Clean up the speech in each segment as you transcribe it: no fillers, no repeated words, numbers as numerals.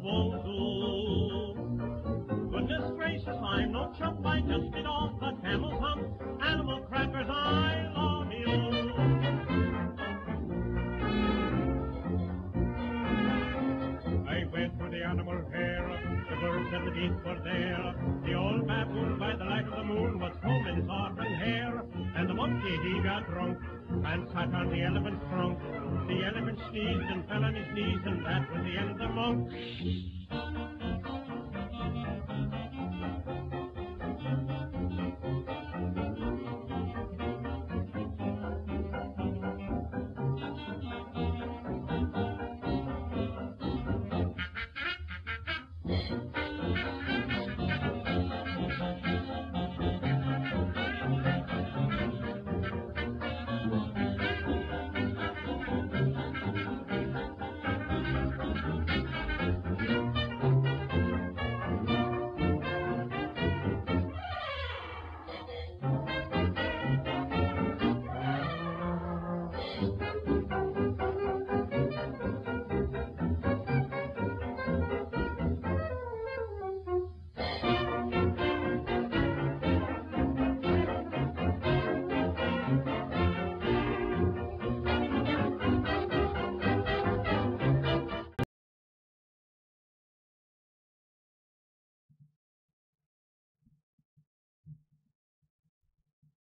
won't do. Goodness gracious, I'm no chump, I just get off the camel's hump. Animal crackers, I love you. I went to the animal hair, the birds and the beasts were there. The old baboon by the light of the moon was combing his auburn hair. And the monkey, he got drunk and sat on the elephant's trunk. The elephant sneezed and fell on his knees, and that was the end of the monk.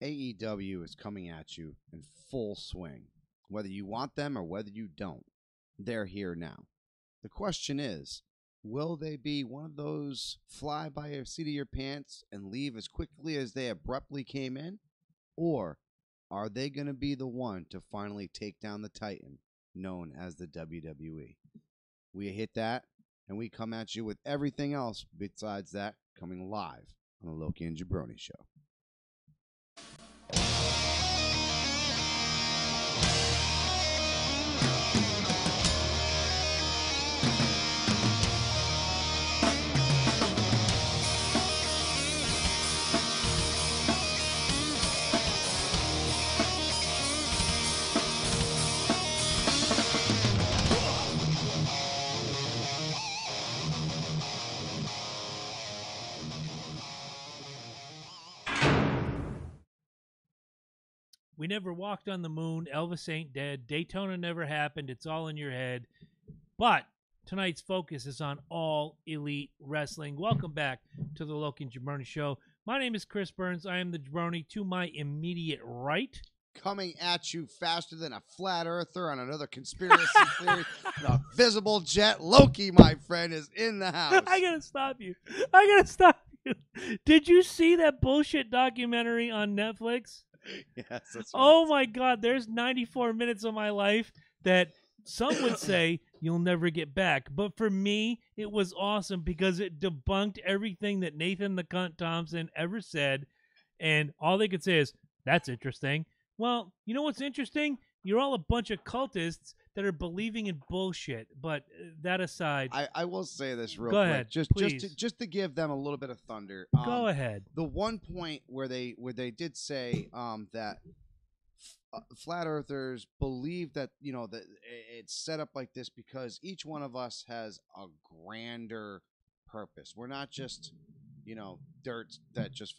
AEW is coming at you in full swing. Whether you want them or whether you don't, they're here now. The question is, will they be one of those fly by your seat of your pants and leave as quickly as they abruptly came in? Or are they going to be the one to finally take down the Titan known as the WWE? We hit that, and we come at you with everything else besides that coming live on the Loki and Jabroni Show. We never walked on the moon. Elvis ain't dead. Daytona never happened. It's all in your head. But tonight's focus is on All Elite Wrestling. Welcome back to the Loki and Jabroni Show. My name is Chris Burns. I am the Jabroni. To my immediate right, coming at you faster than a flat earther on another conspiracy theory, a visible jet. Loki, my friend, is in the house. I gotta stop you. I gotta stop you. Did you see that bullshit documentary on Netflix? Yes, that's right. Oh my God, there's 94 minutes of my life that some would say you'll never get back. But for me, it was awesome because it debunked everything that Nathan the Cunt Thompson ever said. And all they could say is, that's interesting. Well, you know what's interesting? You're all a bunch of cultists that are believing in bullshit. But that aside, I will say this real go quick, ahead, just to give them a little bit of thunder. Go ahead. The one point where they did say that flat earthers believe that that it's set up like this because each one of us has a grander purpose. We're not just dirt that just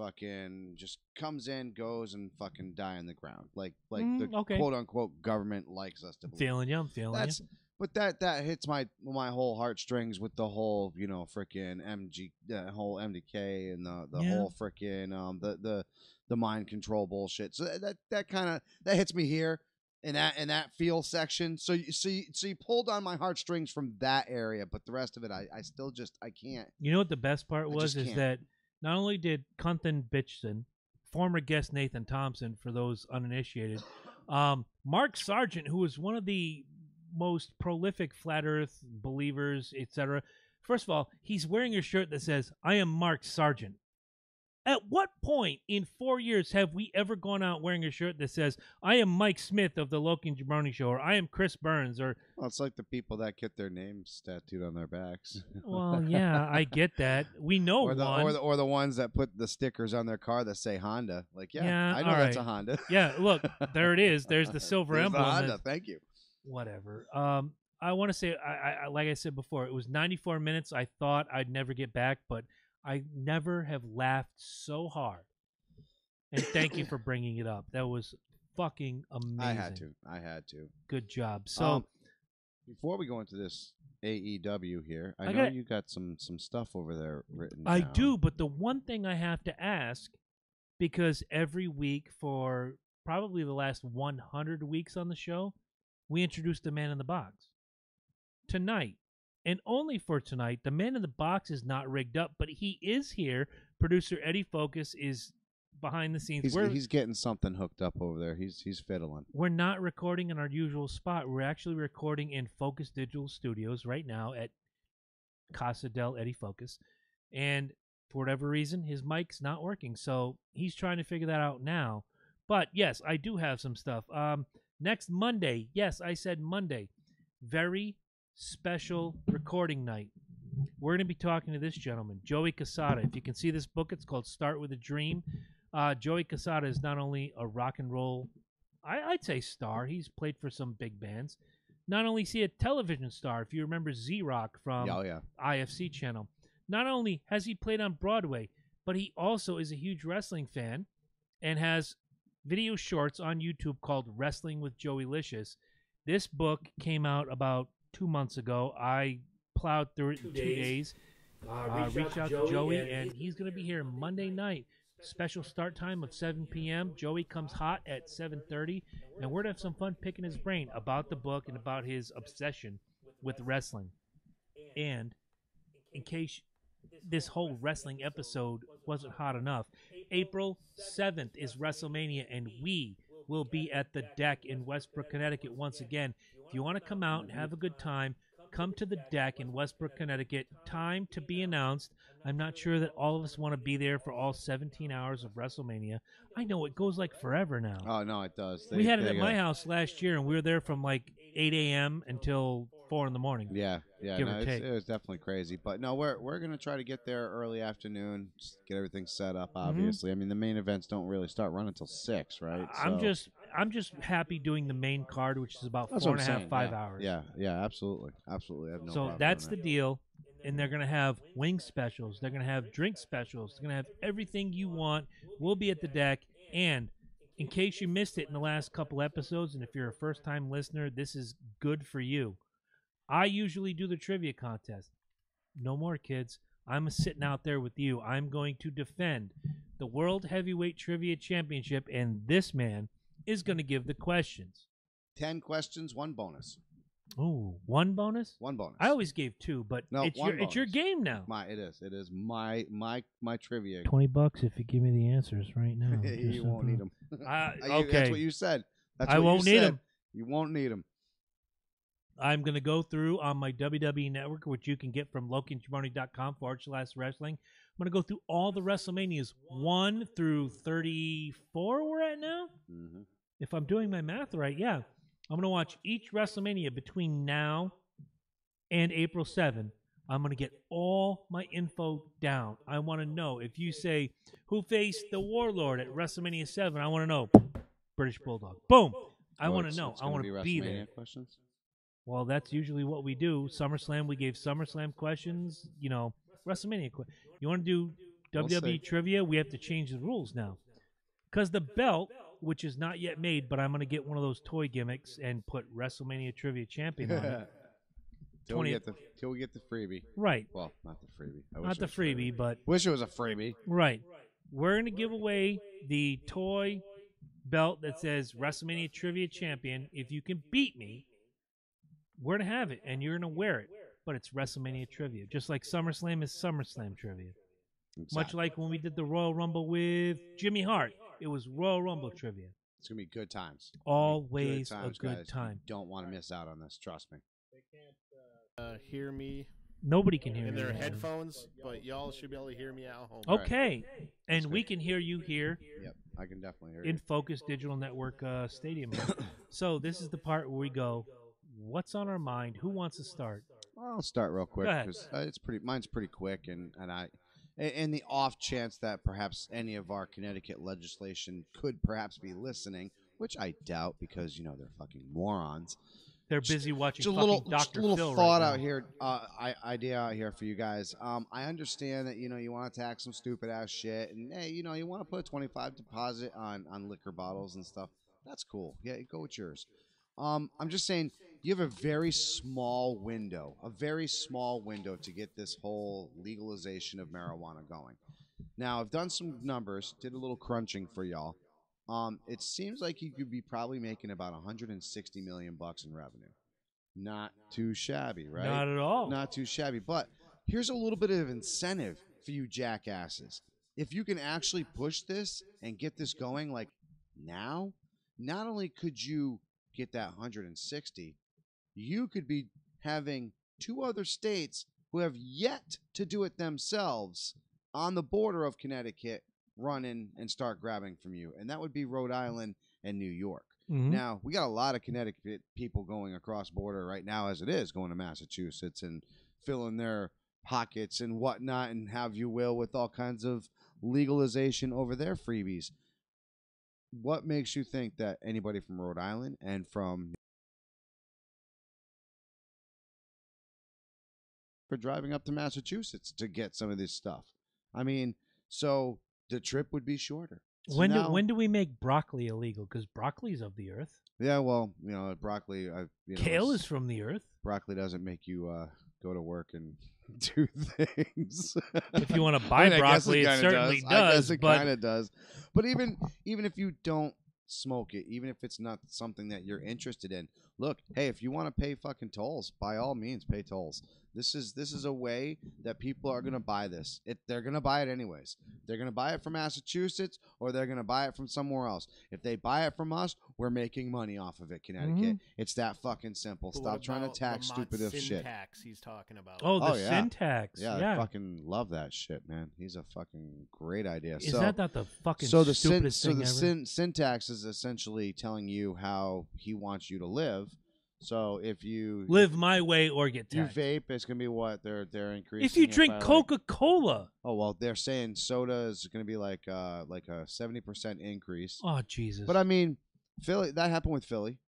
comes in, goes, and fucking die on the ground. Like the quote unquote government likes us to believe. I'm feeling you. But that hits my whole heartstrings with the whole frickin' whole MDK and the whole frickin' the mind control bullshit. So that hits me here in that feel section. So you pulled on my heartstrings from that area, but the rest of it I still I can't. You know what the best part was is that not only did Kunthan Bitchson, former guest Nathan Thompson, for those uninitiated, Mark Sargent, who was one of the most prolific flat earth believers, etc. First of all, he's wearing a shirt that says, "I am Mark Sargent." At what point in 4 years have we ever gone out wearing a shirt that says, "I am Mike Smith of the Loki and Jabroni Show," or "I am Chris Burns," or... Well, it's like the people that get their names tattooed on their backs. Well, yeah, I get that. We know or the ones that put the stickers on their car that say Honda. Like, yeah I know that's a Honda. Yeah, look, there it is. There's the silver emblem. The Honda, thank you. Whatever. I want to say, I like I said before, it was 94 minutes. I thought I'd never get back, but I never have laughed so hard. And thank you for bringing it up. That was fucking amazing. I had to. Good job. So before we go into this AEW here, I know you got some stuff over there written down. I do, but the one thing I have to ask, because every week for probably the last 100 weeks on the show, we introduced the Man in the Box. Tonight, and only for tonight, the Man in the Box is not rigged up, but he is here. Producer Eddie Focus is behind the scenes. He's getting something hooked up over there. He's fiddling. We're not recording in our usual spot. We're actually recording in Focus Digital Studios right now at Casa del Eddie Focus. And for whatever reason, his mic's not working. So he's trying to figure that out now. But yes, I do have some stuff. Next Monday, yes, I said Monday, very special recording night. We're going to be talking to this gentleman, Joey Casada. If you can see this book, it's called Start With a Dream. Joey Casada is not only a rock and roll, I'd say star. He's played for some big bands. Not only is he a television star, if you remember Z-Rock from IFC channel. Not only has he played on Broadway, but he also is a huge wrestling fan and has video shorts on YouTube called Wrestling with Joey Licious. This book came out about 2 months ago. I plowed through it in 2 days. Reached out to Joey, and he's going to be here Monday night. Special start time of 7 p.m. Joey comes hot at 7:30, and we're going to have some fun picking his brain about the book and about his obsession with wrestling. And in case this whole wrestling episode wasn't hot enough, April 7th is WrestleMania, and we will be at the Deck in Westbrook, Connecticut once again. If you want to come out and have a good time, come to the Deck in Westbrook, Connecticut. Time to be announced. I'm not sure that all of us want to be there for all 17 hours of WrestleMania. I know it goes like forever now. Oh, no, it does. We had it at my house last year, and we were there from like 8 a.m. until 4 in the morning. Yeah. No, it was definitely crazy. But no, we're going to try to get there early afternoon, just get everything set up, obviously. I mean, the main events don't really start running until 6, right? I'm just happy doing the main card, which is about 4.5, 5 hours. Yeah, absolutely. I have no problem. So that's the deal. And they're going to have wing specials. They're going to have drink specials. They're going to have everything you want. We'll be at the Deck. And in case you missed it in the last couple episodes, and if you're a first-time listener, this is good for you. I usually do the trivia contest. No more, kids. I'm sitting out there with you. I'm going to defend the World Heavyweight Trivia Championship, and this man is going to give the questions. 10 questions, 1 bonus. Oh, 1 bonus? 1 bonus. I always gave 2, but no, it's your game now. It is my trivia. $20 if you give me the answers right now. You won't need them. Okay, that's what you said. I won't need them. You won't need them. I'm going to go through on my WWE Network, which you can get from lokiandjabroni.com/wrestling. I'm going to go through all the WrestleManias 1 through 34 we're at now. Mm-hmm. If I'm doing my math right, yeah. I'm going to watch each WrestleMania between now and April 7. I'm going to get all my info down. I want to know. If you say, who faced the Warlord at WrestleMania 7, I want to know. British Bulldog. Boom. I want to know. I want to be there. Questions? Well, that's usually what we do. SummerSlam, we gave SummerSlam questions. You know, WrestleMania questions. You want to do WWE trivia? We have to change the rules now. Because the belt, which is not yet made, but I'm going to get one of those toy gimmicks and put WrestleMania Trivia Champion on it. Till we get the freebie. Right. Well, not the freebie. Not the freebie, but... Wish it was a freebie. Right. We're going to give away the toy belt that says WrestleMania Trivia Champion. If you can beat me, we're going to have it, and you're going to wear it. But it's WrestleMania Trivia. Just like SummerSlam is SummerSlam Trivia. Exactly. Much like when we did the Royal Rumble with Jimmy Hart. It was Royal Rumble Trivia. It's going to be good times. Always a good guys. time. You don't want to miss out on this. Trust me. They can't hear me. Nobody can hear in me. their headphones, but y'all should be able to hear me at home. Okay. Right. And we can hear you here. Yep, I can definitely hear you. In Focus Digital Network Stadium. So this is the part where we go, what's on our mind? Who wants to start? Well, I'll start real quick because mine's pretty quick, and in the off chance that perhaps any of our Connecticut legislation could perhaps be listening, which I doubt because they're fucking morons. They're busy watching just a fucking little, Dr. little Phil thought right out now. here, idea out here for you guys. I understand that you want to tax some stupid ass shit, and hey, you want to put a 25 deposit on liquor bottles and stuff. That's cool. Yeah, go with yours. I'm just saying you have a very small window, to get this whole legalization of marijuana going. Now, I've done some numbers, did a little crunching for y'all. It seems like you could be probably making about 160 million bucks in revenue. Not too shabby, right? Not at all. Not too shabby. But here's a little bit of incentive for you jackasses. If you can actually push this and get this going like now, not only could you get that 160, you could be having 2 other states who have yet to do it themselves on the border of Connecticut run in and start grabbing from you. And that would be Rhode Island and New York. Mm-hmm. Now, we got a lot of Connecticut people going across border right now as it is, going to Massachusetts and filling their pockets and whatnot and have you will with all kinds of legalization over their freebies. What makes you think that anybody from Rhode Island and from for driving up to Massachusetts to get some of this stuff? I mean, so the trip would be shorter. So when do we make broccoli illegal? Because broccoli is of the earth. Yeah, well, broccoli. Kale is from the earth. Broccoli doesn't make you go to work and do things. If you want to buy broccoli, it certainly does. I guess it kind of does. But even if you don't smoke it, even if it's not something that you're interested in, look, hey, if you want to pay fucking tolls, by all means, pay tolls. This is a way that people are going to buy this. They're going to buy it anyways. They're going to buy it from Massachusetts or they're going to buy it from somewhere else. If they buy it from us, we're making money off of it, Connecticut. Mm-hmm. It's that fucking simple. But Stop trying to tax stupid as shit. Syntax he's talking about. Oh, the yeah. syntax. Yeah, I fucking love that shit, man. He's a fucking great idea. Is that not the fucking so stupidest thing ever? Syntax is essentially telling you how he wants you to live. So if you live my way or get you taxed. vape, it's gonna be what they're increasing. If you it drink by, Coca-Cola. oh well, they're saying soda is gonna be like a 70% increase. Oh Jesus! But I mean, Philly, that happened with Philly.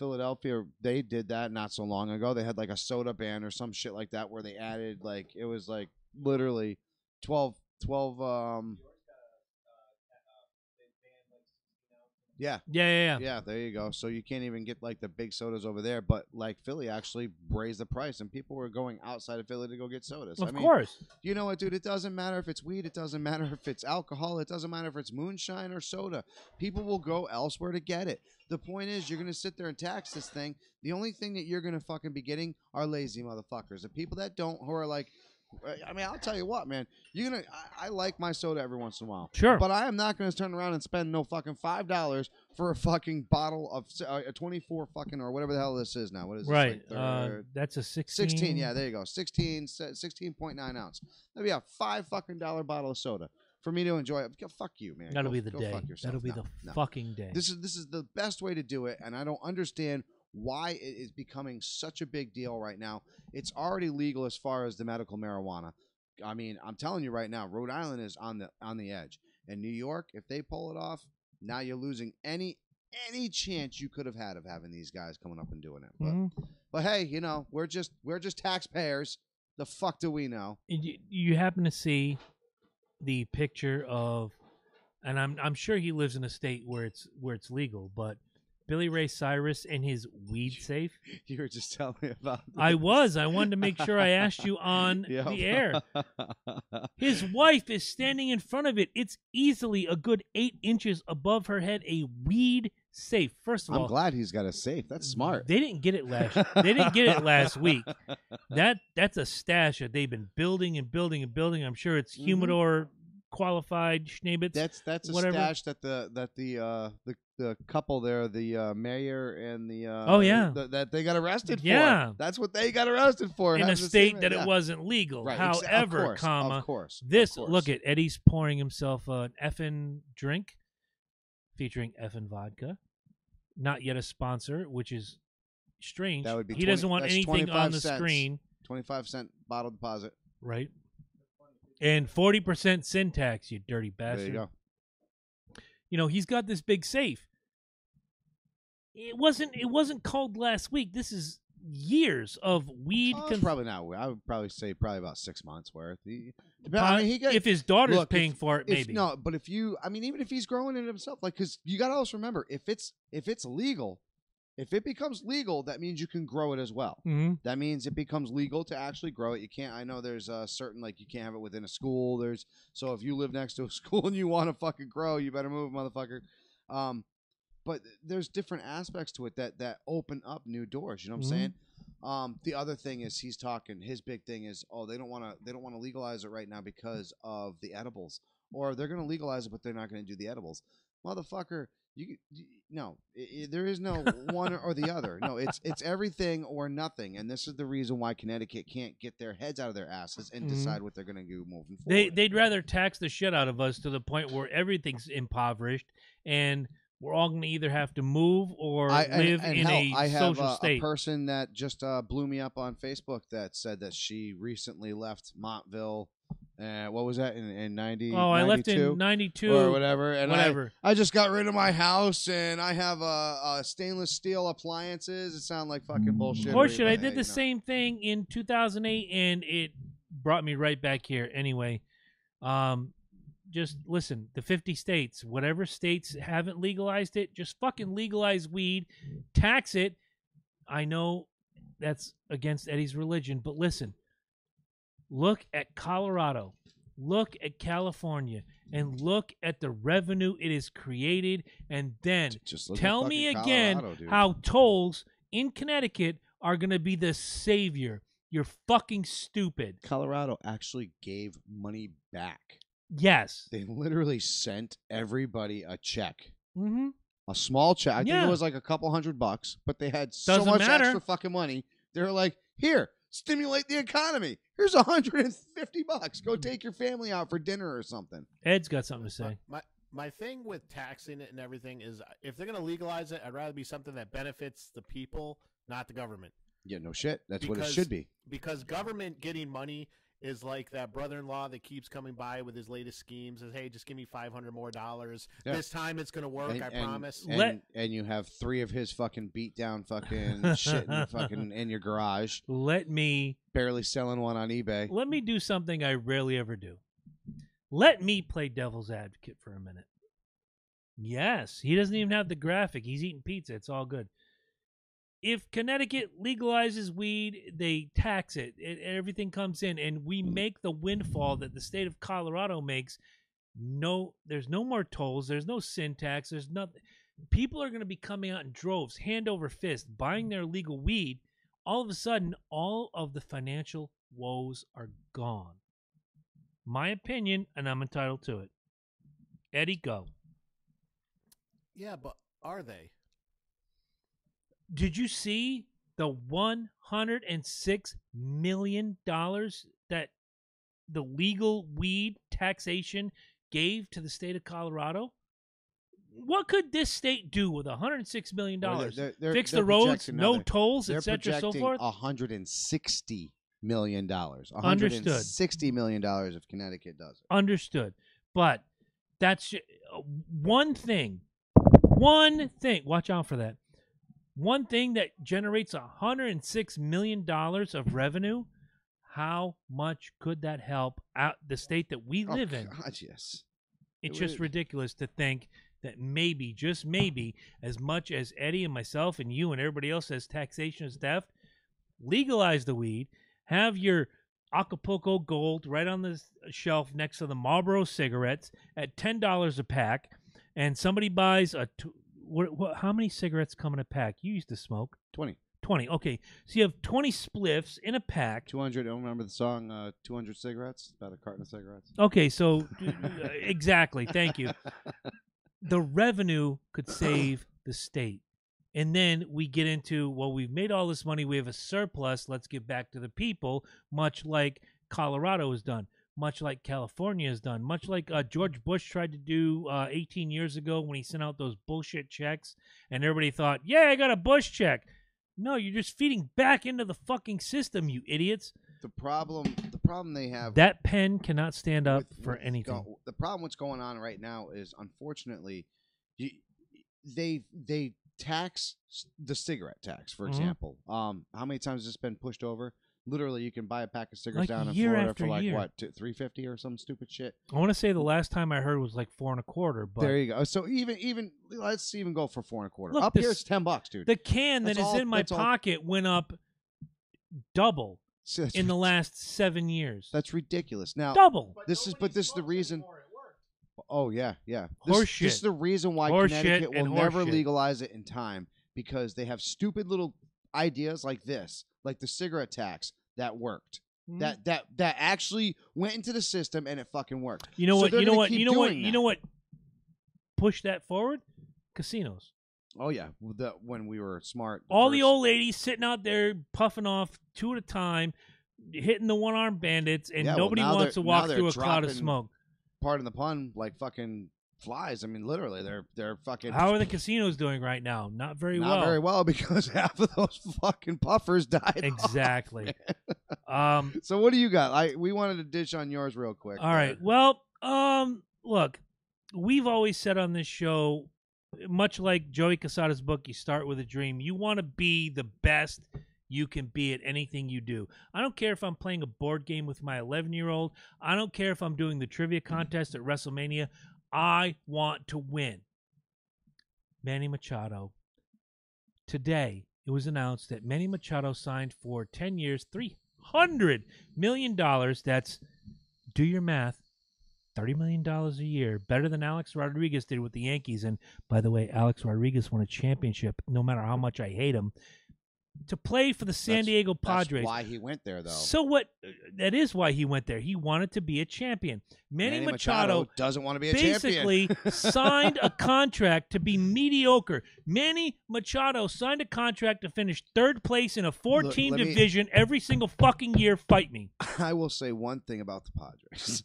Philadelphia, they did that not so long ago. They had like a soda ban or some shit like that where they added it was like literally 12 Yeah. Yeah, there you go. So you can't even get like the big sodas over there, but like Philly actually raised the price and people were going outside of Philly to go get sodas. Of course. You know what, dude? It doesn't matter if it's weed. It doesn't matter if it's alcohol. It doesn't matter if it's moonshine or soda. People will go elsewhere to get it. The point is you're going to sit there and tax this thing. The only thing that you're going to fucking be getting are lazy motherfuckers. The people that don't, who are like, I mean, I'll tell you what, man. I like my soda every once in a while. Sure. But I am not going to turn around and spend no fucking $5 for a fucking bottle of a 24 fucking or whatever the hell this is now. What is this? Right. Like That's a 16. 16. Yeah, there you go. 16.9 ounce. That'd be a $5 fucking bottle of soda for me to enjoy it. Fuck you, man. That'll be the go day. Fuck yourself. That'll be the fucking day. This is the best way to do it, and I don't understand why it is becoming such a big deal right now. It's already legal as far as the medical marijuana. I mean, I'm telling you right now, Rhode Island is on the edge. And New York, if they pull it off, now you're losing any chance you could have had of having these guys coming up and doing it. But hey, we're just taxpayers. The fuck do we know? You happen to see the picture of, and I'm sure he lives in a state where it's legal, but Billy Ray Cyrus and his weed safe. You were just telling me about this. I wanted to make sure I asked you on the air. His wife is standing in front of it. It's easily a good 8 inches above her head, a weed safe. First of all, I'm glad he's got a safe. That's smart. They didn't get it last week. That's a stash that they've been building and building and building. I'm sure it's humidor qualified schnabitz. That's a whatever. stash that the couple there, the mayor and the that they got arrested Yeah. for. That's what they got arrested for in a state that it wasn't legal. Right. However, of course. Look at Eddie's pouring himself an effing drink featuring effing vodka. Not yet a sponsor, which is strange. That would be he doesn't want anything on the 25 screen. 25-cent bottle deposit. Right. And 40% syntax, you dirty bastard. There you go. He's got this big safe. It wasn't called last week. This is years of weed. Probably not. I would probably say about 6 months worth. If his daughter's paying for it, maybe. No, but even if he's growing it himself, like, because you got to also remember, if it's legal, if it becomes legal, that means you can grow it as well. Mm-hmm. That means it becomes legal to actually grow it. You can't. I know there's a certain, like, you can't have it within a school. So if you live next to a school and you want to fucking grow, you better move, motherfucker. But there's different aspects to it that open up new doors. You know what I'm saying? The other thing is he's talking. His big thing is, they don't want to legalize it right now because of the edibles, or they're going to legalize it, but they're not going to do the edibles. Motherfucker, there is no one or the other. No, it's everything or nothing, and this is the reason why Connecticut can't get their heads out of their asses and decide what they're going to do moving forward. They'd rather tax the shit out of us to the point where everything's impoverished, and we're all going to either have to move or live in a social state. I have a person that just blew me up on Facebook that said that she recently left Montville. What was that in 90? Oh, 92? I left in 92 or whatever. And whatever. I just got rid of my house, and I have stainless steel appliances. It sounded like fucking bullshit. Horseshit. I did the same thing in 2008, and it brought me right back here. Anyway, just listen. The 50 states, whatever states haven't legalized it, just fucking legalize weed, tax it. I know that's against Eddie's religion, but listen. Look at Colorado, look at California, and look at the revenue it has created, and then tell me again how tolls in Connecticut are going to be the savior. You're fucking stupid. Colorado actually gave money back. Yes. They literally sent everybody a check. Mm-hmm. A small check. I think it was like a couple $100, but they had so much extra fucking money. They were like, here. Stimulate the economy. Here's $150. Go take your family out for dinner or something. Ed's got something to say. My thing with taxing it and everything is, if they're going to legalize it, I'd rather be something that benefits the people, not the government. Yeah, no shit. That's what it should be. Because government getting money is like that brother-in-law that keeps coming by with his latest schemes. Says, hey, just give me $500 more. Yeah. This time it's going to work, I promise. And you have 3 of his fucking beat down fucking shit in your garage. Barely selling one on eBay. Let me do something I rarely ever do. Let me play devil's advocate for a minute. Yes, he doesn't even have the graphic. He's eating pizza. It's all good. If Connecticut legalizes weed, they tax it. Everything comes in, and we make the windfall that the state of Colorado makes. No, there's no more tolls. There's no sin tax. There's nothing. People are going to be coming out in droves, hand over fist, buying their legal weed. All of a sudden, all of the financial woes are gone. My opinion, and I'm entitled to it. Eddie, go. Yeah, but are they? Did you see the $106 million that the legal weed taxation gave to the state of Colorado? What could this state do with $106 million? Fix the roads, no tolls, etc., so forth? $160 million. Understood. $160 million if Connecticut does it. Understood. But that's one thing. Watch out for that. One thing that generates $106 million of revenue, how much could that help out the state that we live in? God, yes. It's just ridiculous to think that maybe, just maybe, as much as Eddie and myself and you and everybody else says taxation is theft, legalize the weed, have your Acapulco Gold right on the shelf next to the Marlboro cigarettes at $10 a pack, and somebody buys how many cigarettes come in a pack? You used to smoke 20. Okay, so you have 20 spliffs in a pack. 200. I don't remember the song. 200 cigarettes. About a carton of cigarettes. Okay, so exactly. Thank you. The revenue could save the state, and then we get into, well, we've made all this money. We have a surplus. Let's give back to the people, much like Colorado has done. Much like California has done, much like George Bush tried to do 18 years ago when he sent out those bullshit checks, and everybody thought, yeah, I got a Bush check. No, you're just feeding back into the fucking system, you idiots. The problem they have... That pen cannot stand up for anything. The problem what's going on right now is, unfortunately, they tax, the cigarette tax, for example. How many times has this been pushed over? Literally, you can buy a pack of cigarettes down in Florida for like what, $3.50 or some stupid shit. I want to say the last time I heard was like $4.25. But there you go. So even let's even go for $4.25. Look, Up here it's $10, dude. The can that is in my pocket went up double in the last 7 years. That's ridiculous. Now double. This is the reason. Oh yeah. Horseshit. This is the reason why Connecticut will never legalize it in time, because they have stupid little ideas like this, like the cigarette tax that worked. That actually went into the system and it fucking worked. You know what? You know what? Push that forward. Casinos. Oh yeah, when we were smart. All the old ladies sitting out there puffing off 2 at a time, hitting the one-armed bandits, and nobody wants to walk through a cloud of smoke. Pardon the pun, like fucking flies. I mean, literally, they're fucking. How are the casinos doing right now? Not very well. Not very well, because half of those fucking puffers died. Exactly. So what do you got? We wanted to dish on yours real quick. All right. Well, look, we've always said on this show, much like Joey Casada's book, you start with a dream. You want to be the best you can be at anything you do. I don't care if I'm playing a board game with my 11-year-old. I don't care if I'm doing the trivia contest at WrestleMania. I want to win. Manny Machado. Today, it was announced that Manny Machado signed for 10 years, $300 million. That's, do your math, $30 million a year. Better than Alex Rodriguez did with the Yankees. And by the way, Alex Rodriguez won a championship, no matter how much I hate him, to play for the San Diego Padres. That's why he went there, though. So what? That is why he went there. He wanted to be a champion. Manny Machado doesn't want to be a champion. Basically signed a contract to be mediocre. Manny Machado signed a contract to finish 3rd place in a 4-team division every single fucking year. Fight me. I will say one thing about the Padres.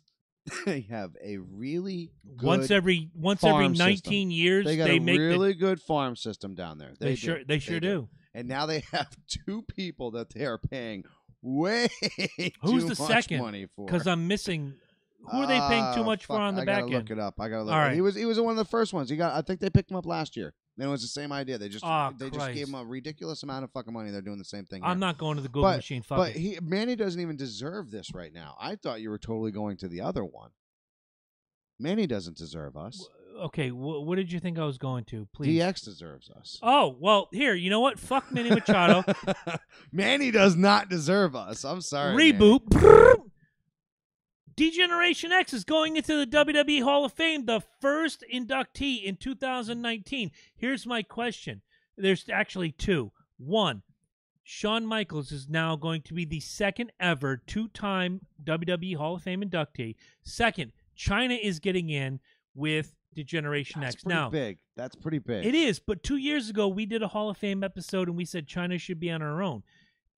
They have a really good once every 19 years they make a really good farm system down there. They sure do. And now they have 2 people that they are paying way Who's too the much second? money for. Because I'm missing. Who are they paying too much for on the back end? I gotta look it up. All right. He was one of the first ones. I think they picked him up last year. And it was the same idea. They just gave him a ridiculous amount of fucking money. They're doing the same thing here. I'm not going to the Google machine. But Manny doesn't even deserve this right now. I thought you were totally going to the other one. Manny doesn't deserve us. Okay, what did you think I was going to? Please. DX deserves us. Oh, well, here, you know what? Fuck Manny Machado. Manny does not deserve us. I'm sorry. Reboot. D-Generation X is going into the WWE Hall of Fame, the first inductee in 2019. Here's my question. There's actually 2. 1, Shawn Michaels is now going to be the second ever 2-time WWE Hall of Fame inductee. Second, China is getting in with D-Generation X. Now, big. That's pretty big. It is, but 2 years ago, we did a Hall of Fame episode, and we said China should be on her own.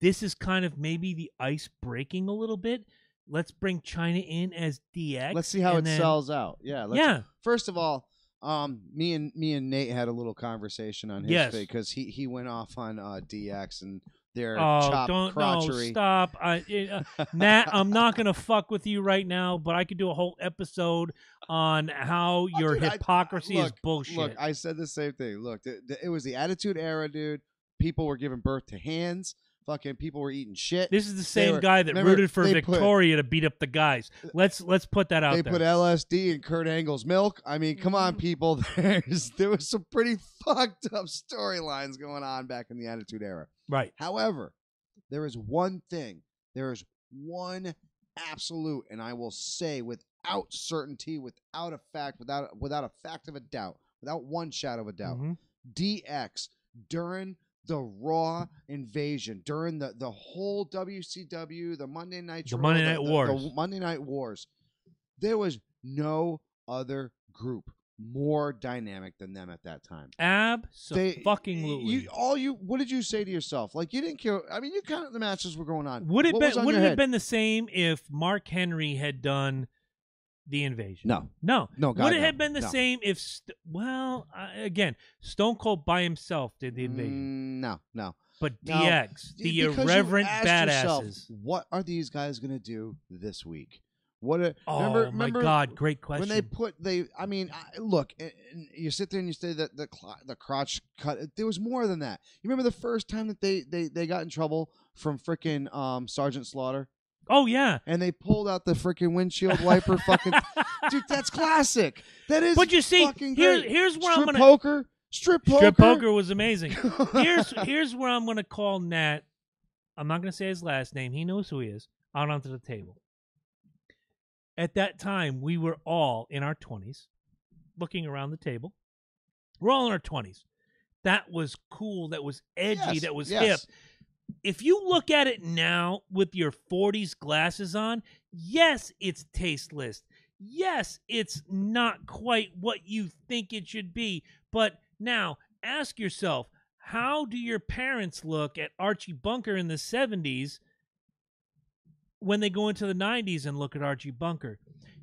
This is kind of maybe the ice breaking a little bit. Let's bring China in as DX. Let's see how it sells out. Yeah. First of all, me and Nate had a little conversation on his thing, because he went off on DX and their chopped crotchery. No, stop. Matt, I'm not going to fuck with you right now, but I could do a whole episode on how your hypocrisy is bullshit. Look, I said the same thing. Look, it was the Attitude Era, dude. People were giving birth to hands. Fucking people were eating shit. This is the same guy that rooted for Victoria to beat up the guys. Let's put that out there. They put LSD in Kurt Angle's milk. I mean, come on, people. There was some pretty fucked up storylines going on back in the Attitude Era. Right. However, there is one thing. There is one absolute, and I will say without certainty, without a fact, without a fact of a doubt, without one shadow of a doubt, DX during the Raw invasion, during the whole WCW, the Monday Night Wars. The Monday Night Wars, there was no other group more dynamic than them at that time. Absolutely. What did you say to yourself? Like, you didn't care. I mean, you counted the matches were going on. Would it have been the same if Mark Henry had done the invasion? No. Would it have been the same if, again, Stone Cold by himself did the invasion? No. But DX, the irreverent badasses. What are these guys going to do this week? Oh my God, great question. When they look, you sit there and you say that the crotch cut. There was more than that. You remember the first time that they got in trouble from frickin' Sergeant Slaughter? Oh yeah, and they pulled out the freaking windshield wiper. Fucking dude, that's classic. That is. But you see, here's where I'm gonna Strip poker was amazing. Here's where I'm gonna call Nat. I'm not gonna say his last name. He knows who he is. Out onto the table. At that time, we were all in our 20s, looking around the table. We're all in our 20s. That was cool. That was edgy. Yes, that was yes. hip. If you look at it now with your 40s glasses on, yes, it's tasteless. Yes, it's not quite what you think it should be. But now, ask yourself, how do your parents look at Archie Bunker in the 70s when they go into the 90s and look at Archie Bunker?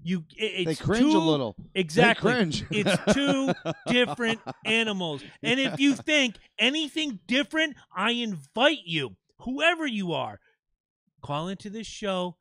They cringe a little. Exactly. They cringe. It's two different animals. And if you think anything different, I invite you, whoever you are, call into this show.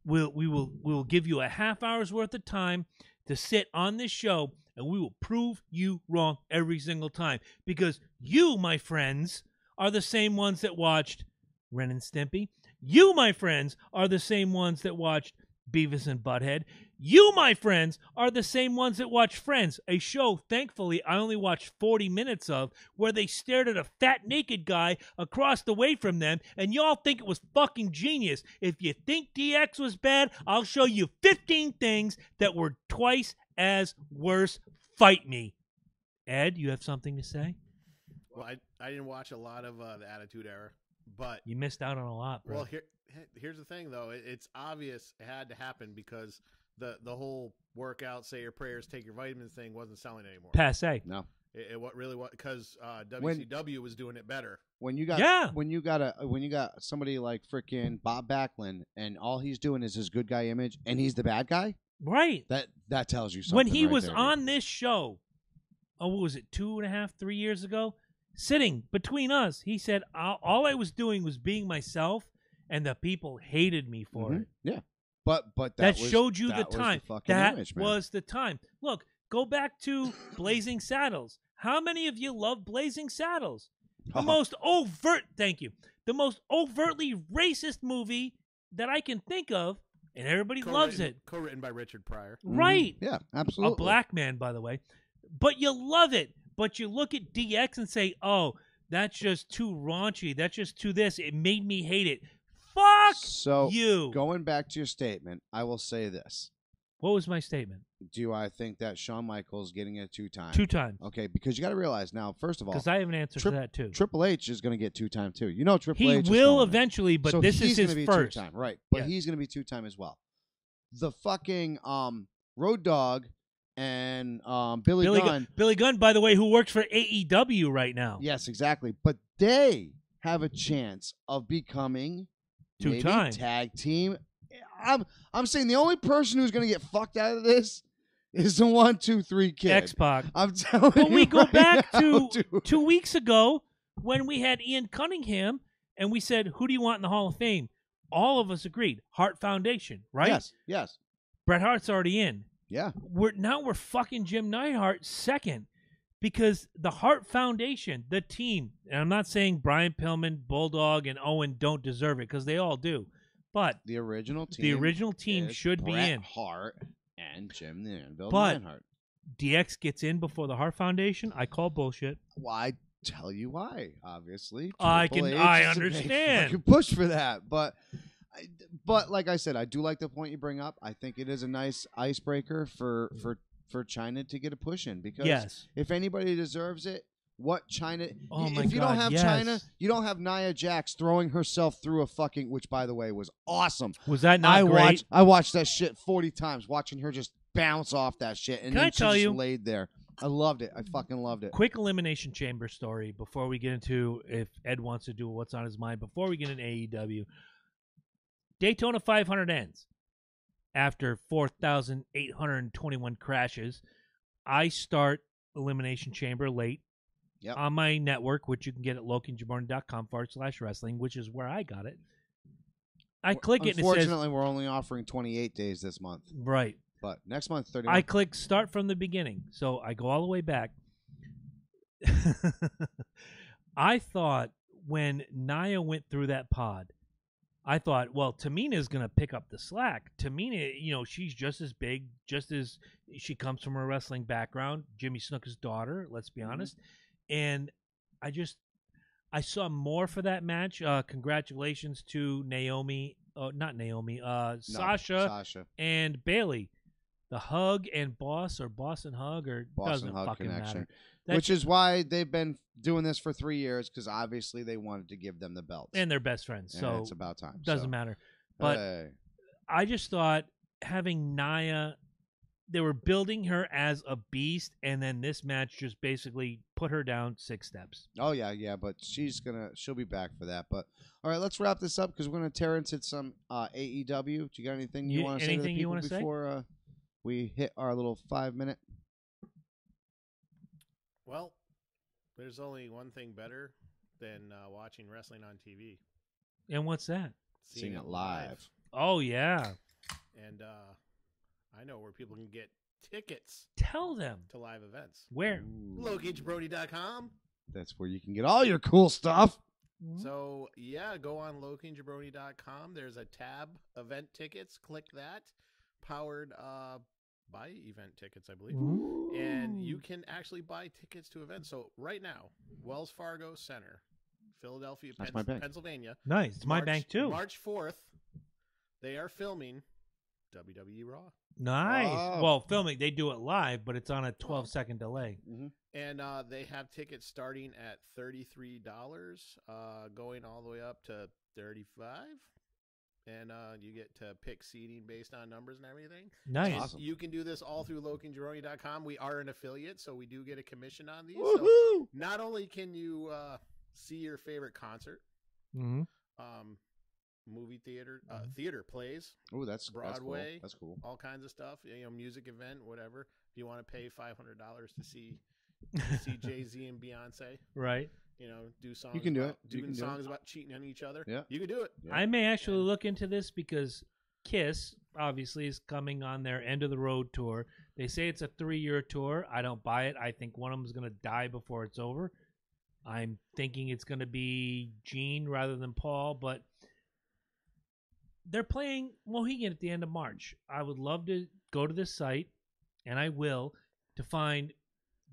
We'll give you a half hour's worth of time to sit on this show, and we will prove you wrong every single time. Because you, my friends, are the same ones that watched Ren and Stimpy. You, my friends, are the same ones that watched Beavis and Butthead. You, my friends, are the same ones that watch Friends, a show, thankfully, I only watched 40 minutes of, where they stared at a fat naked guy across the way from them, and y'all think it was fucking genius. If you think DX was bad, I'll show you 15 things that were twice as worse. Fight me. Ed, you have something to say? Well, I didn't watch a lot of the Attitude Era, but you missed out on a lot, bro. Well, here's the thing, though. It's obvious it had to happen because the whole workout, say your prayers, take your vitamins thing wasn't selling anymore. Passe. No. It what really was because WCW was doing it better. When you got somebody like freaking Bob Backlund and all he's doing is his good guy image and he's the bad guy, right? That tells you something. When he right was there, on this show, what was it, 2.5, 3 years ago? Sitting between us, he said, all I was doing was being myself, and the people hated me for it. Yeah. But that showed you the time. That image, was the time. Look, go back to Blazing Saddles. How many of you love Blazing Saddles? The most most overtly racist movie that I can think of, and everybody loves it. Co-written by Richard Pryor. Right. Yeah, absolutely. A black man, by the way. But you love it. But you look at DX and say, oh, that's just too raunchy. That's just too this. It made me hate it. Fuck you. Going back to your statement, I will say this. What was my statement? Do I think that Shawn Michaels getting it 2 times? 2 times. Okay, because you got to realize now, first of all. Because I have an answer to that, too. Triple H is going to get 2 times, too. You know Triple He H will eventually, but so this is his be first. 2 time, right. But he's going to be 2 time as well. The fucking Road Dogg and Billy Gunn. Billy Gunn, by the way, who works for AEW right now. Yes, exactly. But they have a chance of becoming 2 times tag team. I'm saying the only person who's going to get fucked out of this is the 1, 2, 3 kid. X-Pac. I'm telling but you. We go right back now, to dude. 2 weeks ago when we had Ian Cunningham and we said, who do you want in the Hall of Fame? All of us agreed. Hart Foundation, right? Yes. Bret Hart's already in. Yeah. We're fucking Jim Neidhart second because the Hart Foundation, the team, and I'm not saying Brian Pillman, Bulldog, and Owen don't deserve it because they all do, but the original team should be in. Hart and Jim the Anvil Neidhart. DX gets in before the Hart Foundation. I call bullshit. Well, I tell you why. Obviously, I understand. You push for that, but like I said, I do like the point you bring up. I think it is a nice icebreaker for China to get a push in because if anybody deserves it, what China? If you don't have China, you don't have Nia Jax throwing herself through a fucking, which by the way was awesome. Was that not great? I watched that shit 40 times, watching her just bounce off that shit, and then she just laid there. I loved it. I fucking loved it. Quick Elimination Chamber story before we get into if Ed wants to do what's on his mind. Before we get into AEW, Daytona 500 ends after 4,821 crashes. I start Elimination Chamber late on my network, which you can get at LokiandJaborni.com/wrestling, which is where I got it. I click it and it says... Unfortunately, we're only offering 28 days this month. Right. But next month, 31. I click start from the beginning. So I go all the way back. I thought when Nia went through that pod, I thought, well, Tamina's going to pick up the slack. Tamina, she's just as big, just as she comes from a wrestling background. Jimmy Snuka's daughter, let's be honest. And I saw more for that match. Congratulations to Sasha and Bailey. The hug and boss and hug doesn't hug fucking connection. matter. Which is why they've been doing this for 3 years, because obviously they wanted to give them the belts. And they're best friends. And so it's about time. Doesn't matter. But I just thought having Nia, they were building her as a beast, and then this match just basically put her down 6 steps. Oh, yeah, but she'll be back for that. But all right, let's wrap this up because we're going to tear into some AEW. Do you got anything you want to say to the people before we hit our little 5-minute? Well, there's only one thing better than watching wrestling on TV. And what's that? Seeing it live. Oh, yeah. And I know where people can get tickets. Tell them. To live events. Where? LowKingJabroni.com. That's where you can get all your cool stuff. So, yeah, go on LowKingJabroni.com. There's a tab, event tickets. Click that. Powered by event tickets, I believe. Ooh. And you can actually buy tickets to events. So right now, Wells Fargo Center, Philadelphia, Pennsylvania. Nice. It's my bank too. March 4th, they are filming WWE Raw. Nice. Oh. Well, filming, they do it live, but it's on a 12-second delay. Mm-hmm. And they have tickets starting at $33, going all the way up to $35. And you get to pick seating based on numbers and everything. Nice. Awesome. You can do this all through LowKingJabroni.com. We are an affiliate, so we do get a commission on these. Woo-hoo! So not only can you see your favorite concert, movie theater, theater plays. Oh, that's Broadway. That's cool. All kinds of stuff. Music event, whatever. If you want to pay $500 to see Jay-Z and Beyonce, right? Do songs. You can do it. Doing songs about cheating on each other. Yeah, you can do it. Yeah. I may actually look into this because Kiss obviously is coming on their end of the road tour. They say it's a 3-year tour. I don't buy it. I think one of them is going to die before it's over. I'm thinking it's going to be Gene rather than Paul, but they're playing Mohegan at the end of March. I would love to go to this site, and I will, to find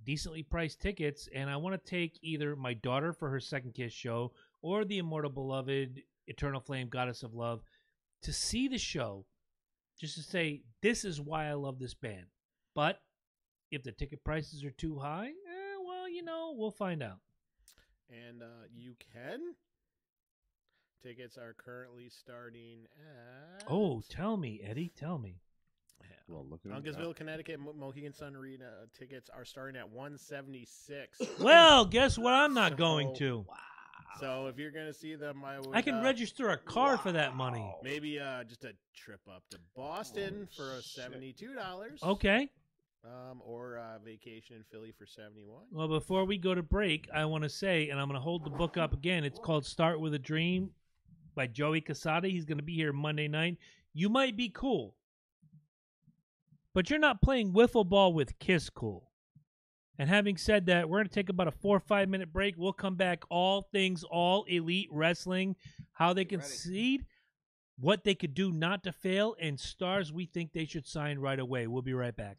decently priced tickets, and I want to take either my daughter for her second Kiss show or the Immortal Beloved, Eternal Flame, Goddess of Love, to see the show, just to say, this is why I love this band. But if the ticket prices are too high, we'll find out. And you can. Tickets are currently starting at... Oh, tell me, Eddie, tell me. Well, Uncasville, Connecticut, Mohegan Sun Arena tickets are starting at $176. Well, guess what? I'm not going to. Wow. So if you're going to see them, I can register a car for that money. Maybe just a trip up to Boston for $72. Okay. Or vacation in Philly for $71. Well, before we go to break, I want to say, and I'm going to hold the book up again. It's called Start With a Dream by Joey Casada. He's going to be here Monday night. You might be cool, but you're not playing wiffle ball with Kiss cool. And having said that, we're going to take about a 4 or 5 minute break. We'll come back. All things, all elite wrestling, how they can succeed, what they could do not to fail, and stars we think they should sign right away. We'll be right back.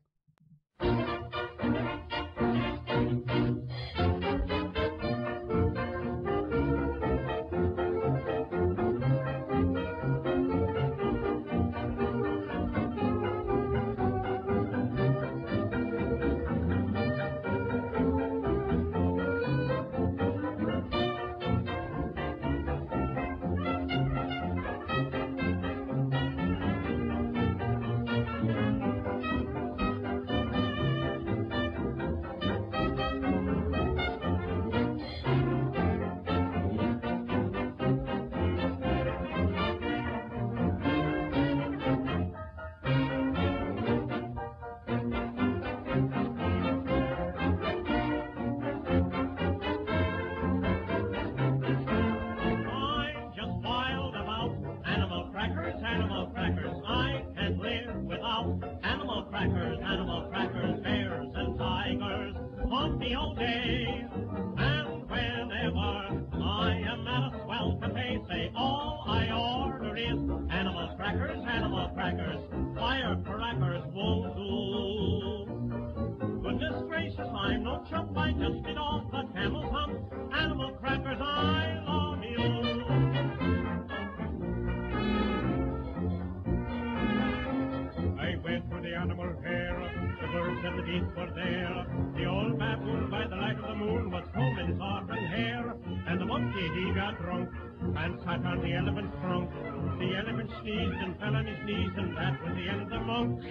day. And whenever I am at a swell cafe, say all I order is animal crackers, firecrackers won't do. Goodness gracious, I'm no chump, I just get off the camel's hump. Animal crackers, I love you. I went to the animal fair, the birds and the beasts were there. The old baboon by the light of the moon was combing his auburn hair. And the monkey, he got drunk and sat on the elephant's trunk. The elephant sneezed and fell on his knees, and that was the end of the monk.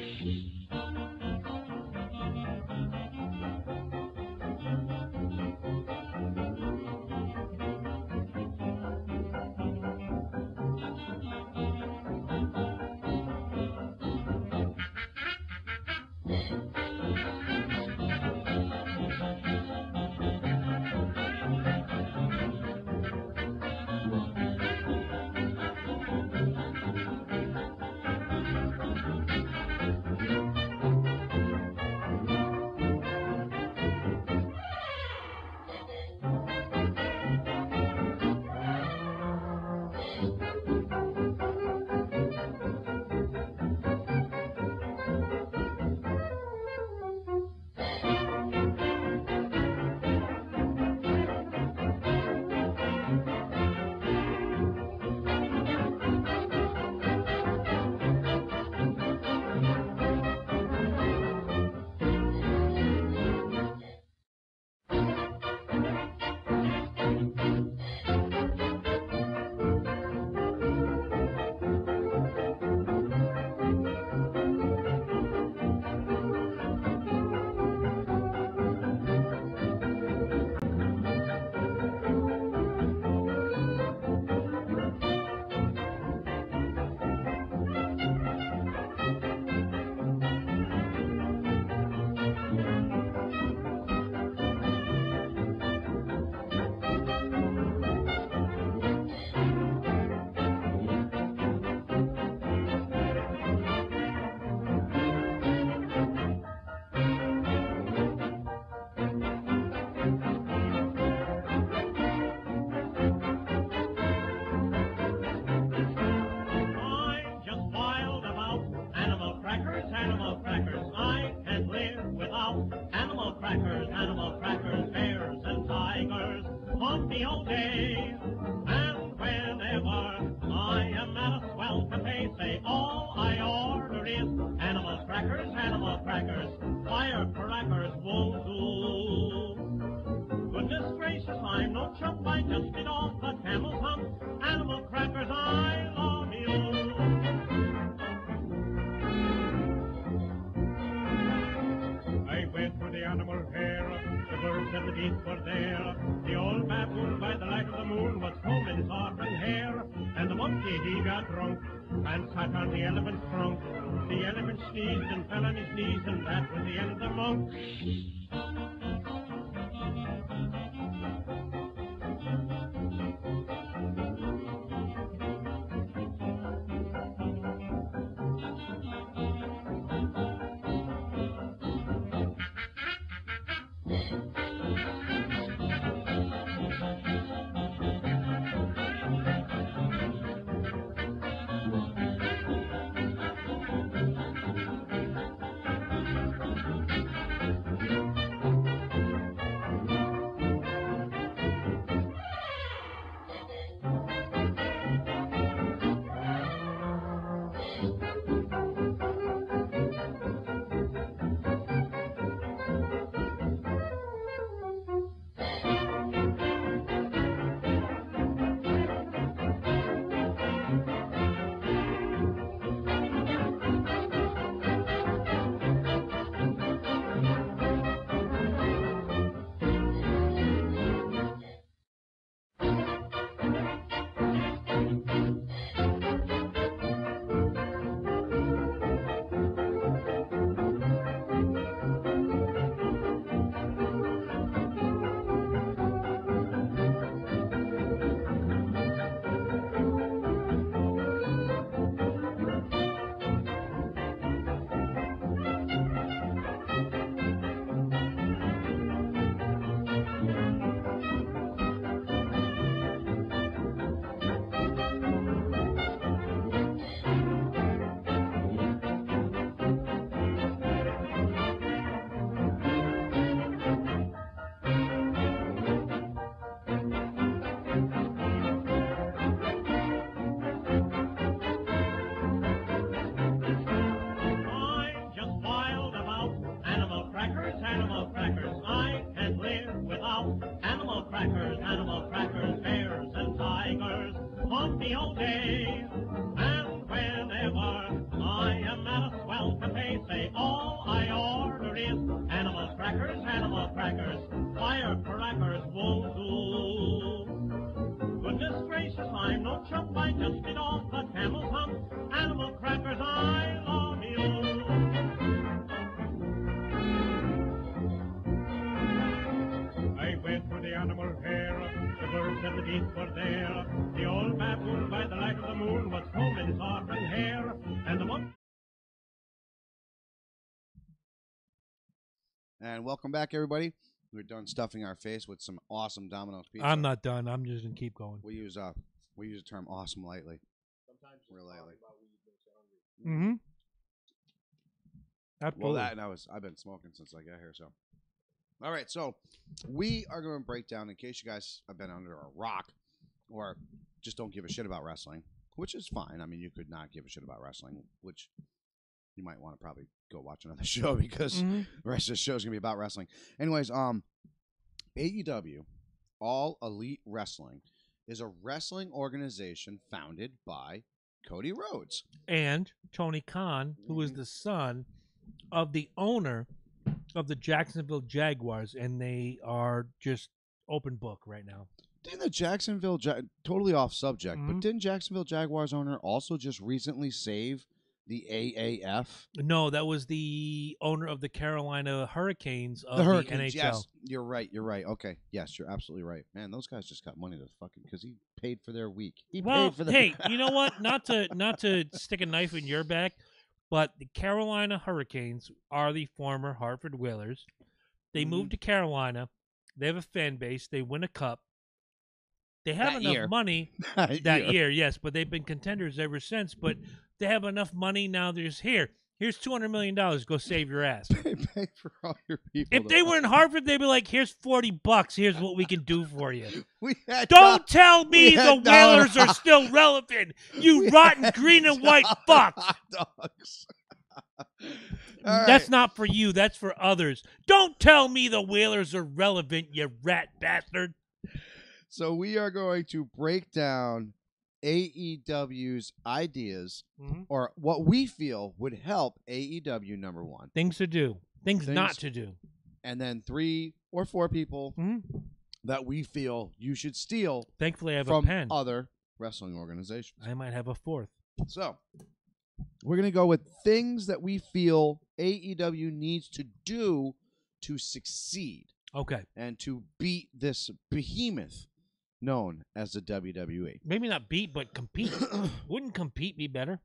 And sat on the elephant's trunk. The elephant sneezed and fell on his knees, and that was the end of the monk. animal hair. The birds and the beasts were there. The old baboon by the light of the moon was combing soft and hair. And the monkey... And welcome back, everybody. We're done stuffing our face with some awesome Domino's pizza. I'm not done. I'm just gonna keep going. We use the term awesome lightly. Sometimes real lightly. Mm-hmm. Well, that and I've been smoking since I got here. So, all right. So we are going to break down, in case you guys have been under a rock or just don't give a shit about wrestling, which is fine. I mean, you could not give a shit about wrestling, which you might want to probably go watch another show because the rest of the show is going to be about wrestling. Anyways, AEW, All Elite Wrestling, is a wrestling organization founded by Cody Rhodes and Tony Khan, who is the son of the owner of the Jacksonville Jaguars, and they are just open book right now. Didn't the Jacksonville totally off subject, but didn't Jacksonville Jaguars owner also just recently save the AAF? No, that was the owner of the Carolina Hurricanes of the NHL. Yes, you're right. Okay, yes, you're absolutely right. Man, those guys just got money to fucking because he paid for their week. Hey, you know what? Not to stick a knife in your back, but the Carolina Hurricanes are the former Hartford Whalers. They moved to Carolina. They have a fan base. They win a cup. They have enough money that year, yes, but they've been contenders ever since. But they have enough money now. Here's $200 million. Go save your ass. Pay for all your people. If they were in Hartford, they'd be like, "Here's $40. Here's what we can do for you." Don't tell me the Whalers are still relevant. You rotten green and white fuck. Dogs. That's not for you. That's for others. Don't tell me the Whalers are relevant, you rat bastard. So we are going to break down AEW's ideas or what we feel would help AEW, number one. Things to do. Things not to do. And then 3 or 4 people that we feel you should steal. Thankfully, I have from a pen. Other wrestling organizations. I might have a 4th. So we're going to go with things that we feel AEW needs to do to succeed. Okay. And to beat this behemoth known as the WWE. Maybe not beat, but compete. Wouldn't compete be better?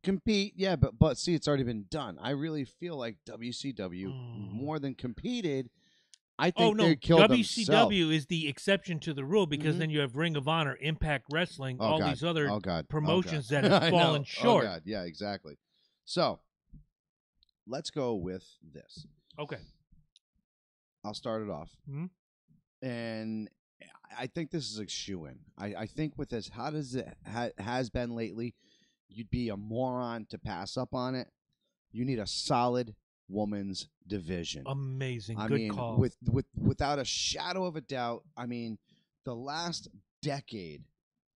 Compete, yeah, but see, it's already been done. I really feel like WCW more than competed. I think they killed themselves. WCW is the exception to the rule because then you have Ring of Honor, Impact Wrestling, these other promotions that have fallen short. Oh, God. Yeah, exactly. So, let's go with this. Okay. I'll start it off. And I think this is a shoo-in. I think with as hot as it has been lately, you'd be a moron to pass up on it. You need a solid woman's division. Amazing. I Good mean, call. without a shadow of a doubt, I mean, the last decade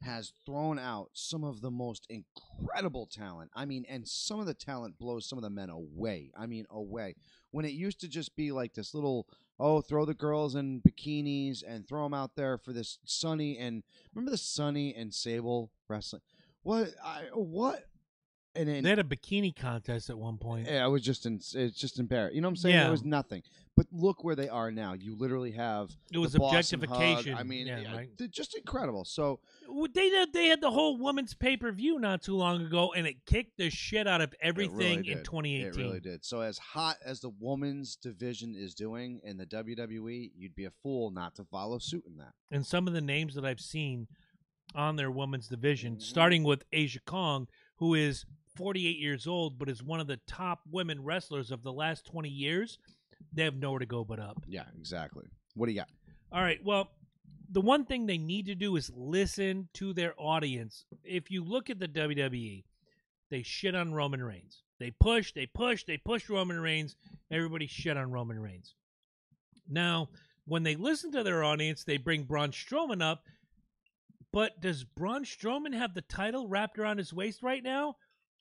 has thrown out some of the most incredible talent. I mean, and some of the talent blows some of the men away. I mean, away. When it used to just be like this little, throw the girls in bikinis and throw them out there for this Sunny and remember the Sunny and Sable wrestling? What? And then, they had a bikini contest at one point. Yeah, it's just embarrassing. You know what I'm saying? Yeah. It was nothing. But look where they are now. You literally have it was the objectification. Hug. I mean, right? They're just incredible. So they had the whole women's pay-per-view not too long ago, and it kicked the shit out of everything in 2018. It really did. So as hot as the women's division is doing in the WWE, you'd be a fool not to follow suit in that. And some of the names that I've seen on their women's division, starting with Asia Kong, who is 48 years old, but is one of the top women wrestlers of the last 20 years, they have nowhere to go but up. Yeah, exactly. What do you got? All right, well, the one thing they need to do is listen to their audience. If you look at the WWE, they shit on Roman Reigns. They push Roman Reigns. Everybody shit on Roman Reigns. Now, when they listen to their audience, they bring Braun Strowman up, but does Braun Strowman have the title wrapped around his waist right now?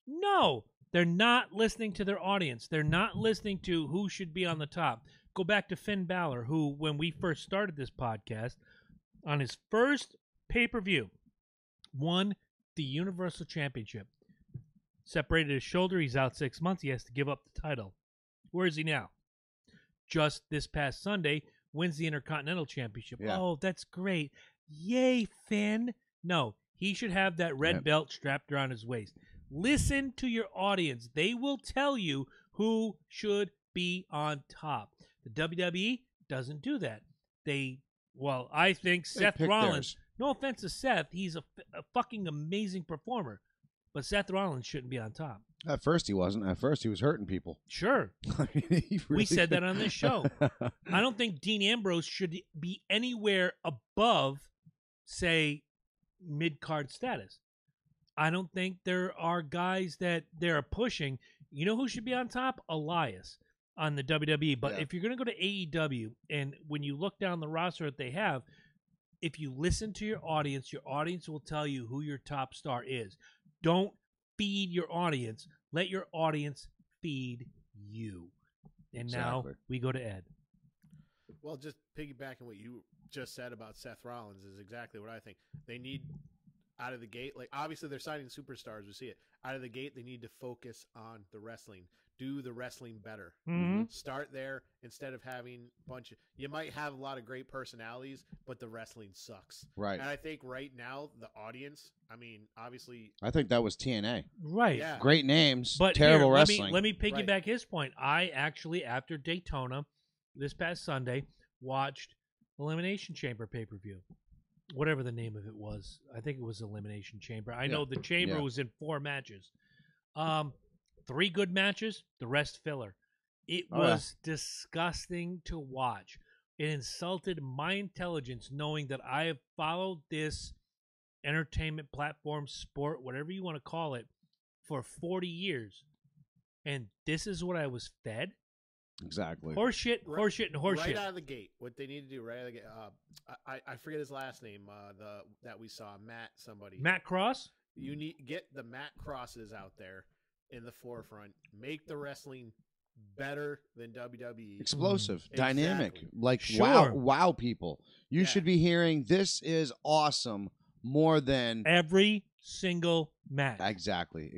No, they're not listening to their audience. They're not listening to who should be on the top. Go back to Finn Balor, who, when we first started this podcast, on his first pay-per-view, won the Universal Championship. Separated his shoulder. He's out 6 months. He has to give up the title. Where is he now? Just this past Sunday, wins the Intercontinental Championship. Yeah. Oh, that's great. Yay, Finn. No, he should have that red belt strapped around his waist. Listen to your audience. They will tell you who should be on top. The WWE doesn't do that. I think Seth Rollins, no offense to Seth, he's a fucking amazing performer, but Seth Rollins shouldn't be on top. At first he wasn't. At first he was hurting people. Sure. I mean, We said that on this show. I don't think Dean Ambrose should be anywhere above, say, mid-card status. I don't think there are guys that they're pushing. You know who should be on top? Elias on the WWE. But if you're going to go to AEW, and when you look down the roster that they have, if you listen to your audience will tell you who your top star is. Don't feed your audience. Let your audience feed you. And now we go to Ed. Well, just piggybacking what you just said about Seth Rollins is exactly what I think. They need, out of the gate, like obviously they're signing superstars. We see it. Out of the gate, they need to focus on the wrestling. Do the wrestling better. Mm-hmm. Start there instead of having a bunch of. You might have a lot of great personalities, but the wrestling sucks. Right. And I think right now the audience. I mean, obviously. I think that was TNA. Right. Yeah. Great names, But terrible here, wrestling. Let me piggyback his point. I actually, after Daytona this past Sunday, watched Elimination Chamber pay-per-view. Whatever the name of it was. I think it was Elimination Chamber. I know the Chamber was in 4 matches. 3 good matches, the rest filler. It was disgusting to watch. It insulted my intelligence knowing that I have followed this entertainment platform, sport, whatever you want to call it, for 40 years. And this is what I was fed? Exactly. Horseshit, and horseshit. Right out of the gate, what they need to do right out of the gate. I forget his last name. That we saw, Matt Cross. You need get the Matt Crosses out there in the forefront. Make the wrestling better than WWE. Explosive, dynamic, like Sure. wow people. You should be hearing this is awesome more than every single match. Exactly.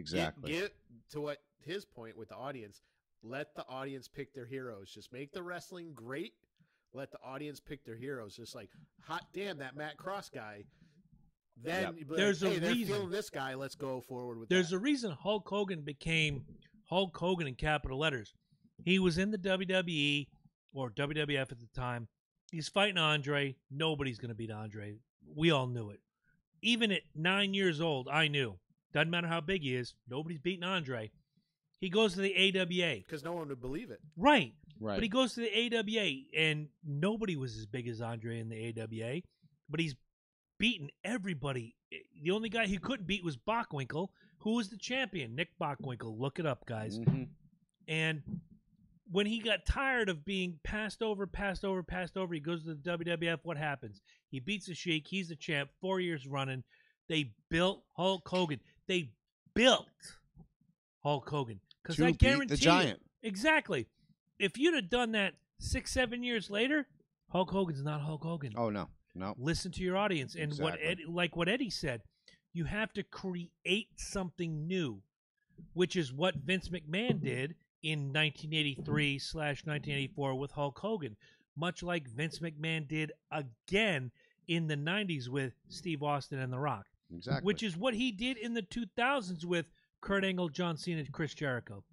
Get to what his point with the audience. Let the audience pick their heroes. Just make the wrestling great. Let the audience pick their heroes. Just like, hot damn, that Matt Cross guy. Then there's a they're reason. feeling this guy. Let's go forward with There's that. a reason Hulk Hogan became Hulk Hogan in capital letters. He was in the WWE or WWF at the time. He's fighting Andre. Nobody's going to beat Andre. We all knew it. Even at 9 years old, I knew. Doesn't matter how big he is. Nobody's beating Andre. He goes to the AWA. Because no one would believe it. Right. But he goes to the AWA, and nobody was as big as Andre in the AWA. But he's beaten everybody. The only guy he couldn't beat was Bockwinkel, who was the champion. Nick Bockwinkel. Look it up, guys. Mm-hmm. And when he got tired of being passed over, he goes to the WWF. What happens? He beats the Sheik. He's the champ. 4 years running. They built Hulk Hogan. They built Hulk Hogan. Because I guarantee the Giant. Exactly. If you'd have done that 6-7 years later, Hulk Hogan's not Hulk Hogan. Oh, no. Listen to your audience. And Exactly. what Eddie said, you have to create something new, which is what Vince McMahon did in 1983/1984 with Hulk Hogan, much like Vince McMahon did again in the 90s with Steve Austin and The Rock. Exactly. Which is what he did in the 2000s with Kurt Angle, John Cena, and Chris Jericho.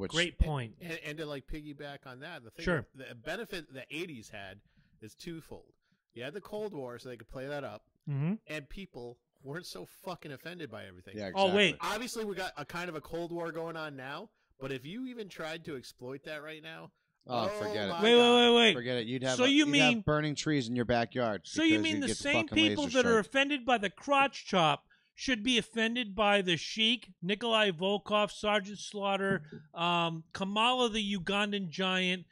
Great point. And to like piggyback on that, Sure. The benefit the 80s had is twofold. You had the Cold War, so they could play that up, and people weren't so fucking offended by everything. Yeah, exactly. Oh, wait. Obviously, we got a kind of a Cold War going on now, but if you even tried to exploit that right now, forget it. my Wait. God. Forget it. You'd have, So you you'd have mean- burning trees in your backyard. So you because mean you'd the get same fucking people laser that are striked. offended by the crotch chop should be offended by the Sheik, Nikolai Volkov, Sergeant Slaughter, Kamala the Ugandan Giant,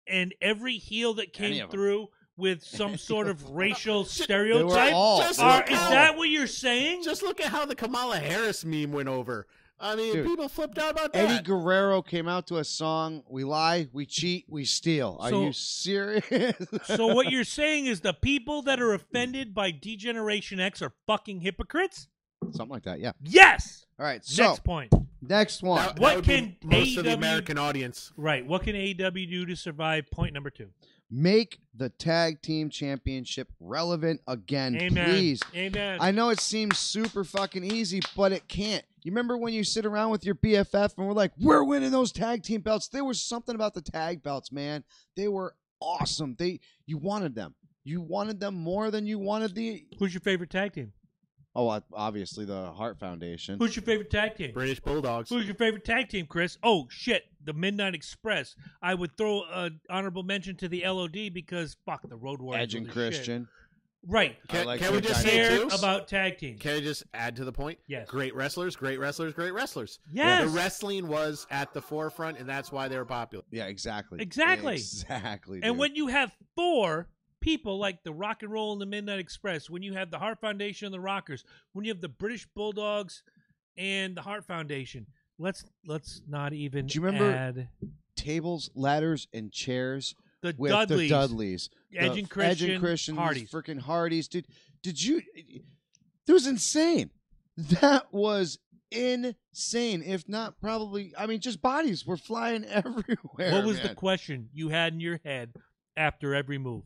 and every heel that Any came of 'em. through with some sort of racial They stereotype? were all. Just they were look Is at- that what you're saying? Just look at how the Kamala Harris meme went over. I mean, Dude, people flipped out about that. Eddie Guerrero came out to a song, "We lie, we cheat, we steal." Are So- you serious? So what you're saying is the people that are offended by Degeneration X are fucking hypocrites? Something like that, yeah. Yes! All right, so Next point. next one. That What would be can most of the AEW American audience? Right. What can AEW do to survive? Point number 2. Make the tag team championship relevant again, Amen. please. Amen. I know it seems super fucking easy, but it can't. You remember when you sit around with your BFF and we're like, we're winning those tag team belts? There was something about the tag belts, man. They were awesome. You wanted them. You wanted them more than you wanted the... Who's your favorite tag team? Oh, obviously the Hart Foundation. Who's your favorite tag team? British Bulldogs. Who's your favorite tag team, Chris? Oh, shit. The Midnight Express. I would throw an honorable mention to the LOD because, fuck, the Road Warriors. Edge and Christian. Shit. Right. Can like we just say, Care too? about tag teams. Can I just add to the point? Yes. Great wrestlers, great wrestlers, great wrestlers. Yes. The wrestling was at the forefront, and that's why they were popular. Yeah, exactly. Exactly. Exactly. And dude. when you have 4 people like the Rock and Roll and the Midnight Express, when you have the Hart Foundation and the Rockers, when you have the British Bulldogs and the Hart Foundation, let's not even Do you remember add tables, ladders, and chairs the with Dudleys. the Dudleys? Edge and Christian, Hardys. Freaking Hardys, dude. Did you? It was insane. That was insane. If not, probably. I mean, just bodies were flying everywhere. What was man. the question you had in your head after every move?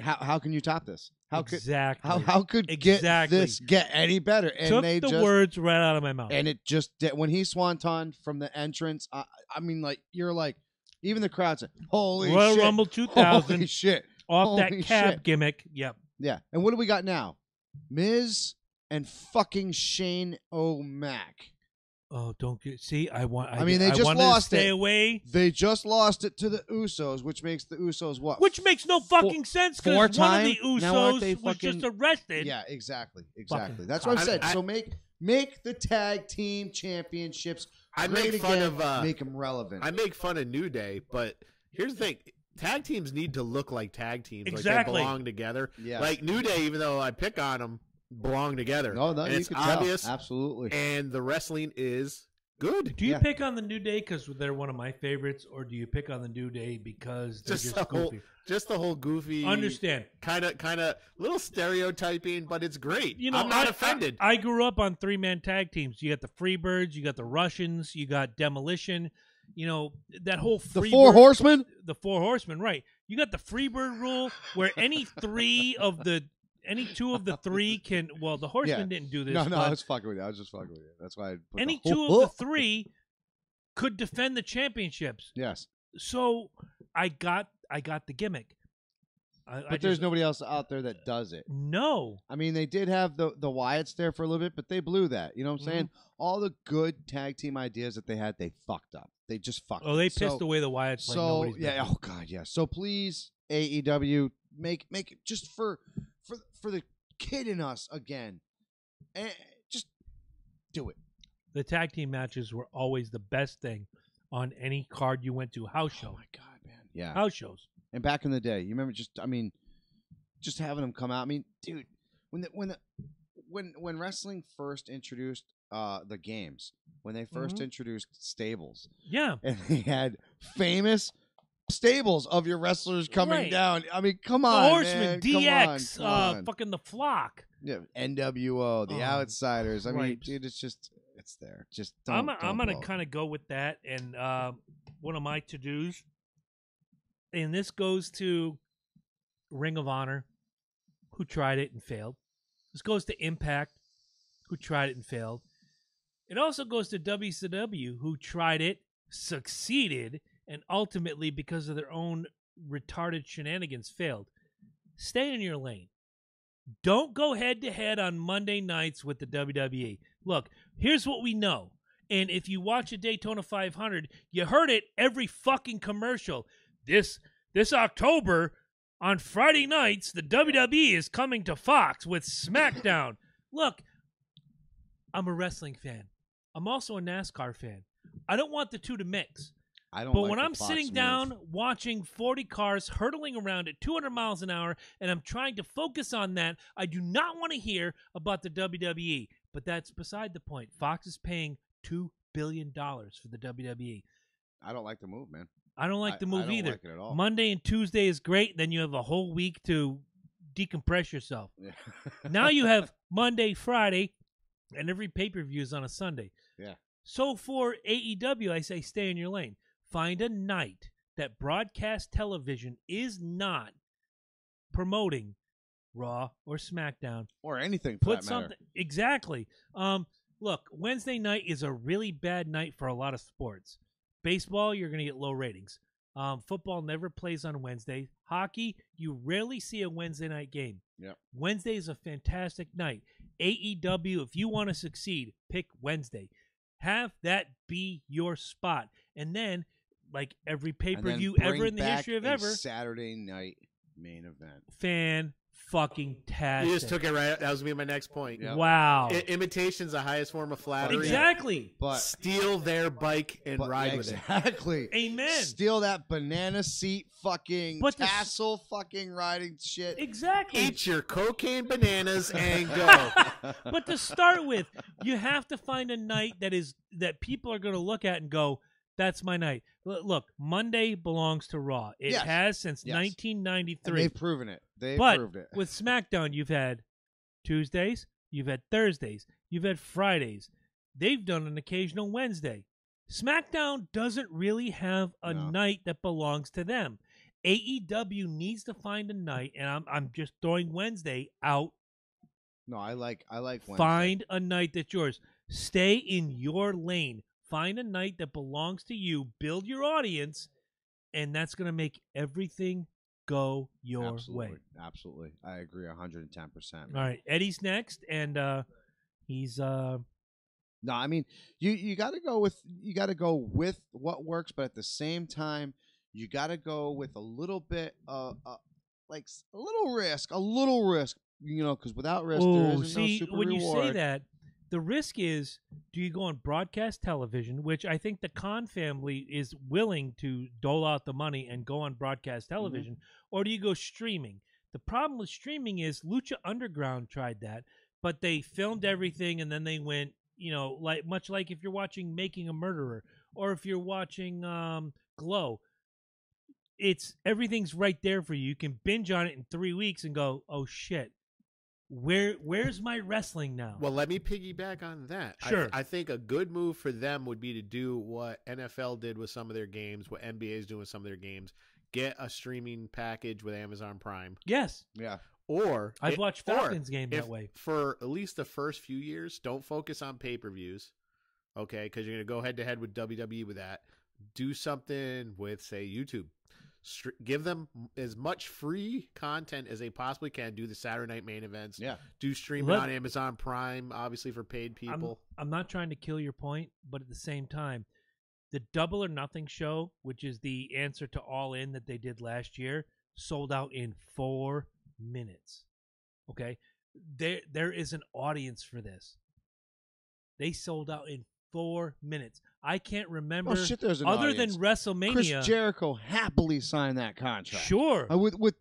How can you top this? Exactly. How could this get any better? And Took they the just, words right out of my mouth. and it just did. When he swantoned from the entrance, I mean, like you're like, even the crowd said, "Holy Royal shit! Rumble Holy 2000 shit! off that Holy cab shit. gimmick." Yep. Yeah. And what do we got now? Miz and fucking Shane O'Mac. Oh, don't get. See, I mean, they just wanted to lost stay it. away. They just lost it to the Usos, which makes the Usos what? Which makes no fucking sense because one of the four-time? Now aren't they Usos was fucking- just arrested. Yeah, exactly. Fucking That's what I said. I- So make the tag team championships I great make fun again, of, make them relevant. I make fun of New Day, but here's the thing. Tag teams need to look like tag teams. Exactly. Like they belong together. Yeah. Like New Day, even though I pick on them, belong together. No, and you it's can obvious. tell. Absolutely. And the wrestling is good. Do you Yeah. pick on the New Day because they're one of my favorites, or do you pick on the New Day because they're just goofy? Just the whole goofy. Understand? Kind of little stereotyping, but it's great. You know, I'm not offended. I grew up on 3-man tag teams. You got the Freebirds, you got the Russians, you got Demolition. You know that whole The Freebird, Four Horsemen? The Four Horsemen, right? You got the Freebird rule where any two of the 3 can. Well, the Horsemen didn't do this. No, but I was fucking with you. I was just fucking with you. That's why I put any the 2 of the 3 could defend the championships. Yes. So I got the gimmick. But there's nobody else out there that does it. no. I mean, they did have the Wyatts there for a little bit, but they blew that. You know what I'm saying? All the good tag team ideas that they had, they fucked up. They just fucked up. Oh, they pissed away the Wyatts. Like So, nobody's yeah. business. Oh, God, yeah. So, please, AEW, make it just for the kid in us again. And just do it. The tag team matches were always the best thing on any card you went to. House show. Oh, my God, man. Yeah. House shows. And back in the day, you remember just having them come out. I mean, dude, when wrestling first introduced the games, when they first introduced stables, Yeah. and they had famous stables of your wrestlers coming Right. down. I mean, come The on, Horsemen, man. DX, Come on. fucking the Flock. Yeah, NWO, the Oh, Outsiders. I mean, right. dude, it's there. Just I'm don't gonna blow it. kind of go with that, and one of my to dos, and this goes to Ring of Honor, who tried it and failed. This goes to Impact, who tried it and failed. It also goes to WCW, who tried it, succeeded, and ultimately, because of their own retarded shenanigans, failed. Stay in your lane. Don't go head-to-head on Monday nights with the WWE. Look, here's what we know. And if you watch a Daytona 500, you heard it every fucking commercial. This October, on Friday nights, the WWE is coming to Fox with SmackDown. Look, I'm a wrestling fan. I'm also a NASCAR fan. I don't want the two to mix. I don't. But like when the I'm Fox sitting move. down watching 40 cars hurtling around at 200 miles an hour and I'm trying to focus on that, I do not want to hear about the WWE. But that's beside the point. Fox is paying $2 billion for the WWE. I don't like the move, man. I don't like the move I don't either. like it at all. Monday and Tuesday is great. Then you have a whole week to decompress yourself. Yeah. Now you have Monday, Friday, and every pay-per-view is on a Sunday. Yeah. So for AEW, I say stay in your lane. Find a night that broadcast television is not promoting Raw or SmackDown or anything for put that matter. something exactly. Look, Wednesday night is a really bad night for a lot of sports. Baseball, you're going to get low ratings. Football never plays on Wednesday. Hockey, you rarely see a Wednesday night game. Yep. Wednesday is a fantastic night. AEW, if you want to succeed, pick Wednesday. Have that be your spot. And then, like every pay-per-view ever in the history of ever, Saturday night main event. Fan-fucking-tastic. You just took it right. That was going to be my next point. Yep. Wow. Imitation's the highest form of flattery. Exactly. But steal their bike and ride with it. Exactly. Amen. Steal that banana seat fucking But tassel fucking riding shit. Exactly. Eat your cocaine bananas and go. But to start with, you have to find a night that people are going to look at and go, that's my night. Look, Monday belongs to Raw. It has since 1993. And they've proven it. They've proved it. With SmackDown, you've had Tuesdays, you've had Thursdays, you've had Fridays. They've done an occasional Wednesday. SmackDown doesn't really have a night that belongs to them. AEW needs to find a night, and I'm just throwing Wednesday out. No, I like Wednesday. Find a night that's yours. Stay in your lane. Find a night that belongs to you. Build your audience, and that's going to make everything go your way. Absolutely. I agree 110%. All right, Eddie's next, and he's No, I mean, you got to go with what works, but at the same time, you got to go with a little bit like a little risk, because without risk there isn't no super when reward. You say that, the risk is, do you go on broadcast television, which I think the Khan family is willing to dole out the money and go on broadcast television, or do you go streaming? The problem with streaming is Lucha Underground tried that, but they filmed everything and then they went, much like if you're watching Making a Murderer or if you're watching Glow, everything's right there for you. You can binge on it in 3 weeks and go, oh shit. Where's my wrestling now? Well, let me piggyback on that. Sure. I think a good move for them would be to do what NFL did with some of their games, what NBA is doing with some of their games. Get a streaming package with Amazon Prime. Yes. Yeah. Or I've watched Falcons game that way. For at least the first few years, don't focus on pay-per-views, okay? Because you're going to go head-to-head with WWE with that. Do something with, say, YouTube. Give them as much free content as they possibly can. Do the Saturday night main events. Yeah. Do streaming on Amazon Prime, obviously for paid people. I'm not trying to kill your point, but at the same time, the Double or Nothing show, which is the answer to All In that they did last year, sold out in 4 minutes. Okay? There is an audience for this. They sold out in 4 minutes. I can't remember. Oh shit! There's an other audience. than WrestleMania. Chris Jericho happily signed that contract. Sure, with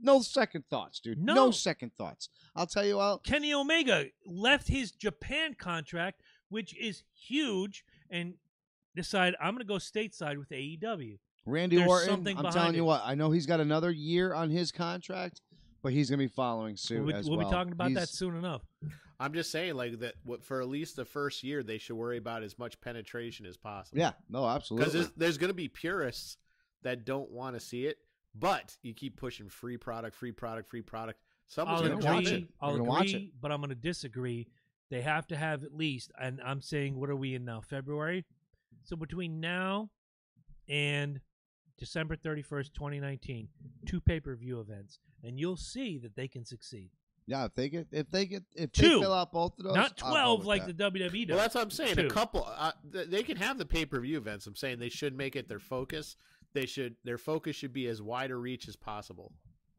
no second thoughts, dude. No second thoughts. I'll tell you what. Kenny Omega left his Japan contract, which is huge, and decided I'm going to go stateside with AEW. Randy Orton. I'm telling you what. I know he's got another year on his contract, but he's going to be following suit as well. We'll be talking about that soon enough. I'm just saying, like that. For at least the first year, they should worry about as much penetration as possible. Yeah, no, absolutely. Because there's going to be purists that don't want to see it, but you keep pushing free product. Someone's going to watch it. I'll agree, but I'm going to disagree. They have to have at least, and I'm saying, what are we in now? February. So between now and December 31st, 2019, 2 pay-per-view events, and you'll see that they can succeed. Yeah, if they Two. fill out both of those, not 12 like the WWE does. Well, that's what I'm saying. 2. A couple, they can have the pay-per-view events. I'm saying they should make it their focus. Their focus should be as wide a reach as possible.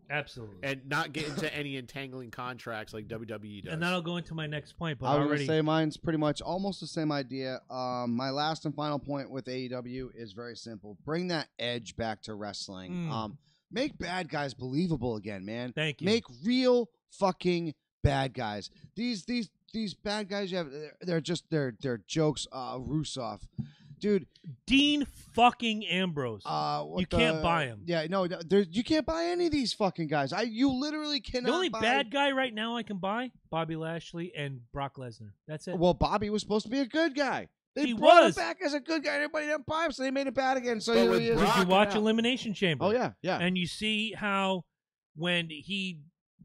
Absolutely. And not get into any entangling contracts like WWE does. And that'll go into my next point. But I was going to say mine's pretty much almost the same idea. My last and final point with AEW is very simple. Bring that edge back to wrestling. Make bad guys believable again, man. Thank you. Make real fucking bad guys. These bad guys you have, they're jokes. Rusev, dude. Dean fucking Ambrose. You can't buy him. Yeah, no, you can't buy any of these fucking guys. You literally cannot. The only buy... bad guy right now I can buy, Bobby Lashley and Brock Lesnar. That's it. Well, Bobby was supposed to be a good guy. They He brought was. him back as a good guy. Everybody didn't buy him, so they made it bad again. So But here with he is. Brock- Did you watch Yeah. Elimination Chamber? Oh yeah, yeah. And you see how when he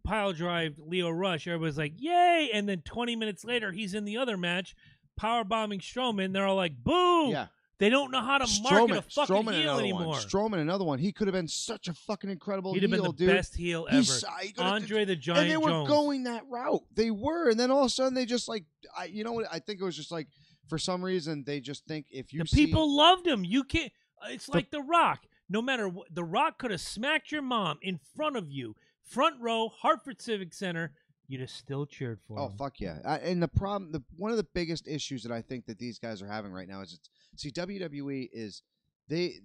pile drived Leo Rush, everybody's like, yay! And then 20 minutes later, he's in the other match, power bombing Strowman. They're all like, boo! Yeah. They don't know how to market a fucking Strowman heel another anymore. one. Strowman, another one. He could have been such a fucking incredible He'd have heel, been the dude. best heel ever. He could've- Andre the Giant and they were Jones. going that route. They were, and then all of a sudden they just like, you know what? I think it was just like for some reason they just think if you The see people loved him. You can't. It's like The Rock. No matter what, The Rock could have smacked your mom in front of you, front row, Hartford Civic Center. You'd have still cheered for him. Oh fuck yeah! And the problem, one of the biggest issues that I think that these guys are having right now is WWE is they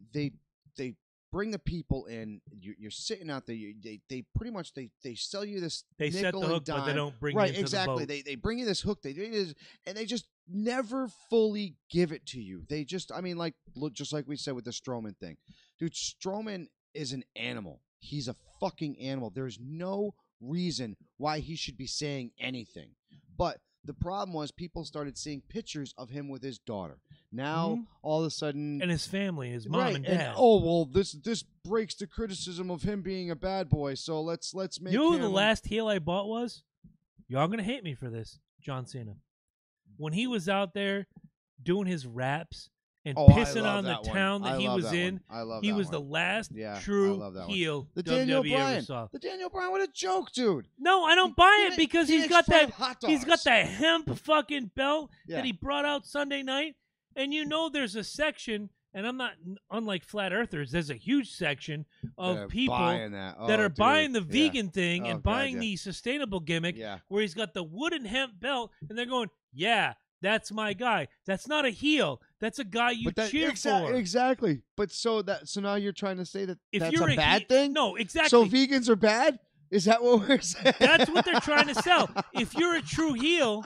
bring the people in. You're sitting out there. They pretty much they sell you this. They set the nickel and hook, but they dime. don't bring right you into exactly. the boat. They bring you this hook. They do this, and they just never fully give it to you. They just, I mean, like look, just like we said with the Strowman thing, dude. Strowman is an animal. He's a fucking animal. There's no reason why he should be saying anything. But the problem was people started seeing pictures of him with his daughter. Now all of a sudden, And his family, his mom right, and dad. oh well, this breaks the criticism of him being a bad boy. So let's make You know him. who the last heel I bought was? Y'all gonna hate me for this. John Cena. When he was out there doing his raps and Oh, I pissing love on the that one. town that I he love was that in, one. I love he that was one. the last Yeah, I true love that one. heel The WWE Daniel ever Bryan. saw. The Daniel Bryan, what a joke, dude. No, I don't buy He it didn't- because he he's got exploded that hot he's got dogs. that hemp fucking belt Yeah. that he brought out Sunday night. And you know there's a section, and I'm not unlike flat earthers, there's a huge section of They're people buying that. that Oh, are dude. buying the Yeah. vegan thing Oh, and God, buying yeah. the sustainable gimmick Yeah. where he's got the wooden hemp belt, and they're going, yeah, that's my guy. That's not a heel. That's a guy you cheer for. Exactly. But so now you're trying to say that If that's you're a bad thing? No, exactly. So vegans are bad? Is that what we're saying? That's what they're trying to sell. If you're a true heel,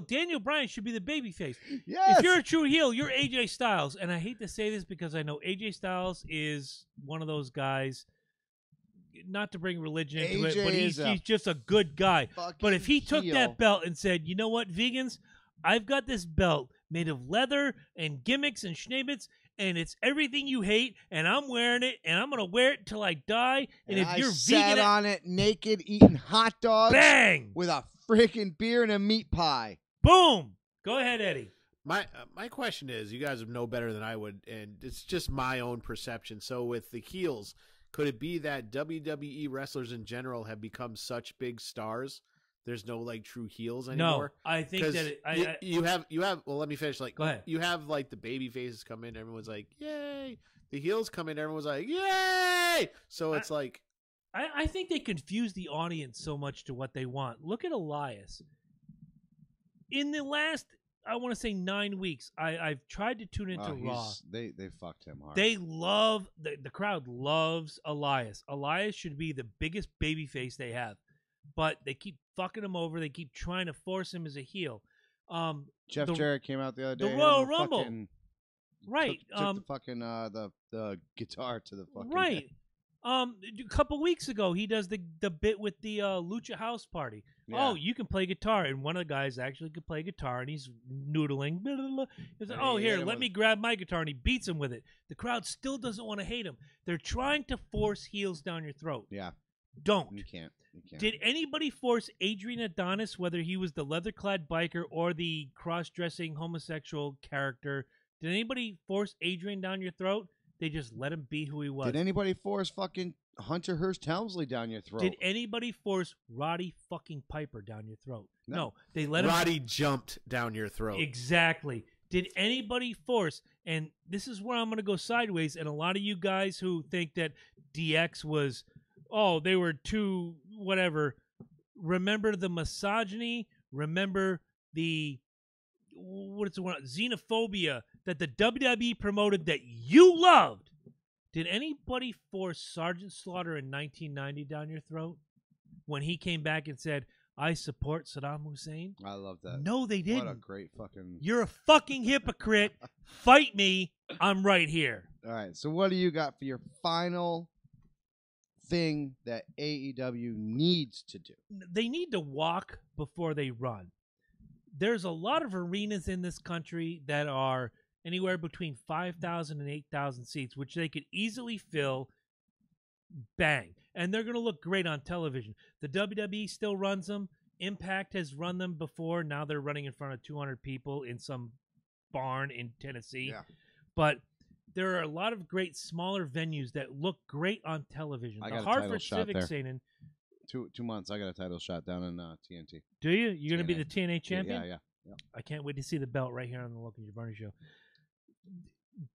Daniel Bryan should be the babyface. Yes. If you're a true heel, you're AJ Styles. And I hate to say this because I know AJ Styles is one of those guys, not to bring religion into it, AJ but is he's just a good guy. But if he took heel. that belt and said, you know what, vegans, I've got this belt made of leather and gimmicks and schnibbits, and it's everything you hate, and I'm wearing it, and I'm going to wear it until I die. And if I you're sat vegan, on it naked eating hot dogs bang! with a freaking beer and a meat pie. Boom! Go ahead, Eddie. My question is, you guys would know better than I would, and it's just my own perception. So with the heels, could it be that WWE wrestlers in general have become such big stars? There's no like true heels anymore. No, I think that you have. Well, let me finish. Like, go ahead. You have like the baby faces come in, everyone's like, "Yay!" The heels come in, everyone's like, "Yay!" So it's like, I think they confuse the audience so much to what they want. Look at Elias. In the last, I want to say 9 weeks, I've tried to tune into Raw. They fucked him hard. They love the crowd loves Elias. Elias should be the biggest babyface they have, but they keep fucking him over. They keep trying to force him as a heel. Jeff Jarrett came out the other day. The and Royal Rumble, fucking right? Took the fucking the guitar to the fucking Right. A couple weeks ago, he does the bit with the Lucha House Party. Yeah. Oh, you can play guitar, and one of the guys actually could play guitar, and he's noodling. He's like, And oh, he here, hit him let with- me grab my guitar, and he beats him with it. The crowd still doesn't want to hate him. They're trying to force heels down your throat. Yeah, Don't. you can't. Did anybody force Adrian Adonis, whether he was the leather-clad biker or the cross-dressing homosexual character? Did anybody force Adrian down your throat? They just let him be who he was. Did anybody force fucking Hunter Hearst Helmsley down your throat? Did anybody force Roddy fucking Piper down your throat? No. They let Roddy jumped down your throat. Exactly. Did anybody force, and this is where I'm going to go sideways, and a lot of you guys who think that DX was, oh, they were too whatever, remember the misogyny, remember the, what's the one, xenophobia that the WWE promoted that you loved. Did anybody force Sergeant Slaughter in 1990 down your throat when he came back and said, I support Saddam Hussein? I love that. No, they didn't. What a great fucking... You're a fucking hypocrite. Fight me. I'm right here. All right, so what do you got for your final thing that AEW needs to do? They need to walk before they run. there's a lot of arenas in this country that are anywhere between 5,000 and 8,000 seats, which they could easily fill. Bang. And they're going to look great on television. The WWE still runs them. Impact has run them before. Now they're running in front of 200 people in some barn in Tennessee. Yeah. But there are a lot of great smaller venues that look great on television. I The got a title Hartford shot Civic there. Center. 2 months. I got a title shot down in TNT. Do you? You're going to be TNA. the TNA champion? Yeah. I can't wait to see the belt right here on the Local Giovanni Show.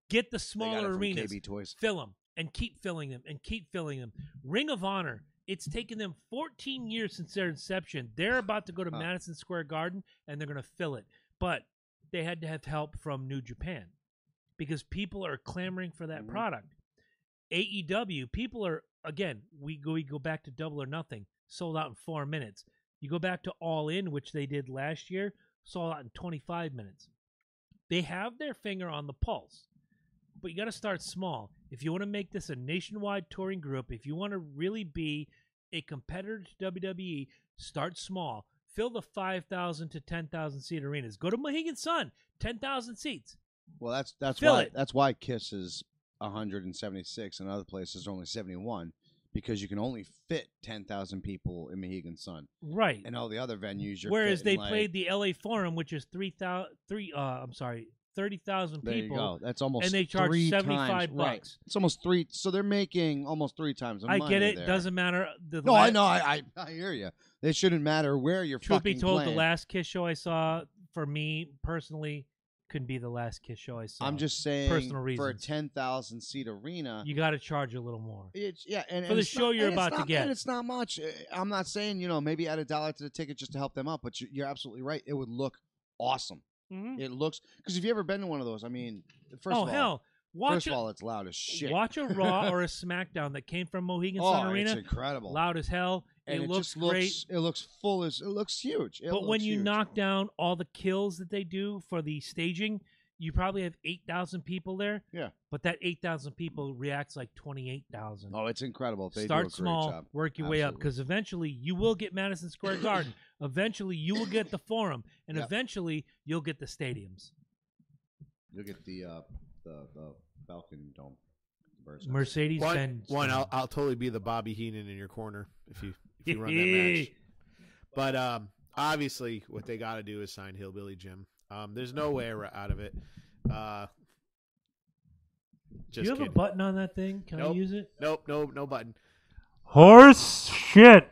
Get the smaller arenas. KB Toys. Fill them and keep filling them and keep filling them. Ring of Honor. It's taken them 14 years since their inception. They're about to go to Madison Square Garden, and they're going to fill it. But they had to have help from New Japan because people are clamoring for that product. AEW, people are, again, we go back to Double or Nothing, sold out in 4 minutes. You go back to All In, which they did last year, sold out in 25 minutes. They have their finger on the pulse, but you got to start small. If you want to make this a nationwide touring group, if you want to really be a competitor to WWE, start small. Fill the 5,000 to 10,000 seat arenas. Go to Mohegan Sun, 10,000 seats. Well, that's Fill why it. that's why Kiss is 176 and other places are only 71 because you can only fit 10,000 people in Mohegan Sun. Right. And all the other venues you're Whereas they fitting, like, played the LA Forum, which is 30,000 there people. You go. That's almost and they charge 3 $75 times, right. It's almost 3. So they're making almost 3 times the I money get it. there. Doesn't matter. I know. I hear you. It shouldn't matter where you're Truth fucking be told, playing. the last Kiss show I saw, for me personally, couldn't be the last Kiss show I saw. I'm just saying, personal for a reasons. 10,000 seat arena, You got to charge a little more. it's and For the it's show not- you're and it's about to not- get. And it's not much. I'm not saying maybe add $1 to the ticket just to help them out, but you're absolutely right. It would look awesome. Mm-hmm. It looks because if you ever been to one of those, I mean, first of all, it's loud as shit. Watch a Raw or a SmackDown that came from Mohegan Sun Arena. It's incredible. Loud as hell. And it looks great. It looks full as it looks huge. But when you knock down all the kills that they do for the staging, you probably have 8,000 people there. Yeah. But that 8,000 people reacts like 28,000. Oh, it's incredible. They Start do a small, great job. work your way up, because eventually you will get Madison Square Garden. Eventually you will get the Forum, and eventually you'll get the stadiums. You'll get the Falcon Dome. Mercedes-Benz. I'll totally be the Bobby Heenan in your corner if you run that match. But obviously, what they got to do is sign Hillbilly Jim. There's no way out of it. Do you have a button on that thing? Can I use it? Nope, no button. Horse shit.